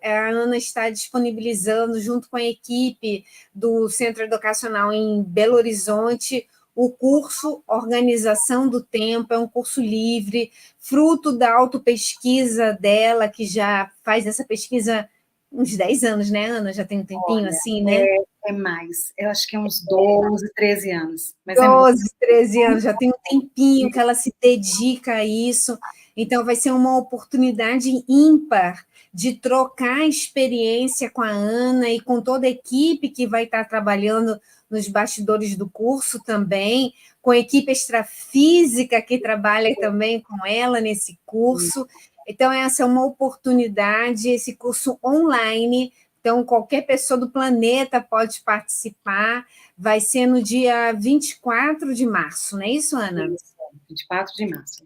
a Ana está disponibilizando, junto com a equipe do Centro Educacional em Belo Horizonte, o curso Organização do Tempo. É um curso livre, fruto da autopesquisa dela, que já faz essa pesquisa uns 10 anos, né, Ana? Já tem um tempinho. Olha, assim, né? É mais. Eu acho que é uns 12, 13 anos. Mas 12, 13 anos, já tem um tempinho que ela se dedica a isso. Então, vai ser uma oportunidade ímpar de trocar experiência com a Ana e com toda a equipe que vai estar trabalhando nos bastidores do curso também, com a equipe extrafísica que trabalha também com ela nesse curso. Então, essa é uma oportunidade, esse curso online. Então, qualquer pessoa do planeta pode participar. Vai ser no dia 24 de março, não é isso, Ana? Isso, 24 de março.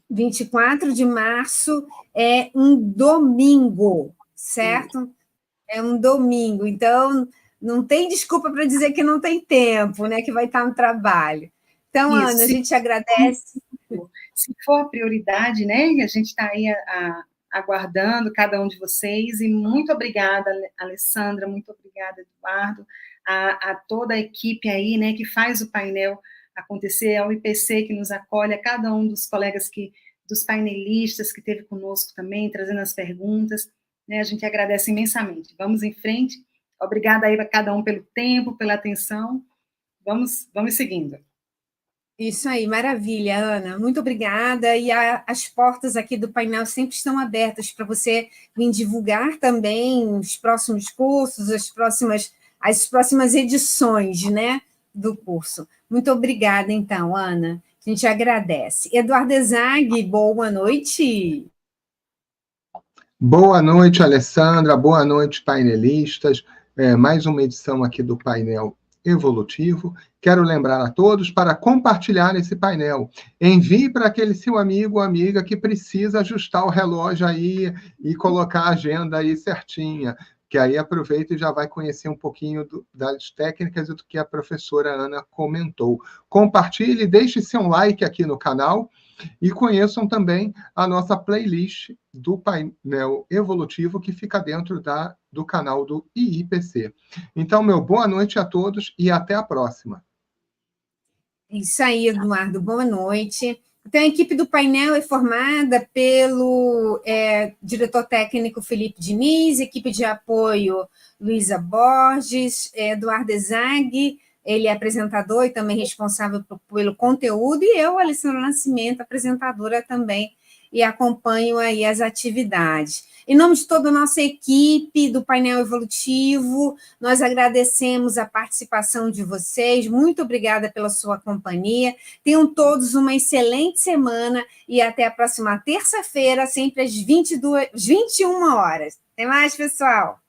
24 de março é um domingo, certo? É um domingo. Então, não tem desculpa para dizer que não tem tempo, né? Que vai estar no trabalho. Então, isso. Ana, a gente agradece. Se for a prioridade, né? A gente está aí aguardando cada um de vocês, e muito obrigada, Alessandra, muito obrigada, Eduardo, a toda a equipe aí, né, que faz o painel acontecer, ao IPC que nos acolhe, a cada um dos colegas dos painelistas que esteve conosco também, trazendo as perguntas, né, a gente agradece imensamente. Vamos em frente, obrigada aí a cada um pelo tempo, pela atenção, vamos seguindo. Isso aí, maravilha, Ana. Muito obrigada. E as portas aqui do painel sempre estão abertas para você vir divulgar também os próximos cursos, as próximas edições, né, do curso. Muito obrigada, então, Ana. A gente agradece. Eduardo Ezag, boa noite. Boa noite, Alessandra. Boa noite, painelistas. Mais uma edição aqui do painel evolutivo. Quero lembrar a todos para compartilhar esse painel. Envie para aquele seu amigo ou amiga que precisa ajustar o relógio aí e colocar a agenda aí certinha. que aí aproveita e já vai conhecer um pouquinho das técnicas e do que a professora Ana comentou. Compartilhe, deixe seu like aqui no canal e conheçam também a nossa playlist do painel evolutivo que fica dentro do canal do IIPC. Então, meu boa noite a todos e até a próxima. Isso aí, Eduardo, boa noite. Então, a equipe do painel é formada pelo diretor técnico Felipe Diniz, equipe de apoio Luísa Borges, Eduardo Ezag, ele é apresentador e também responsável pelo conteúdo, e eu, Alessandra Nascimento, apresentadora também, e acompanho aí as atividades. Em nome de toda a nossa equipe do painel evolutivo, nós agradecemos a participação de vocês, muito obrigada pela sua companhia, tenham todos uma excelente semana e até a próxima terça-feira, sempre às 21 horas. Até mais, pessoal!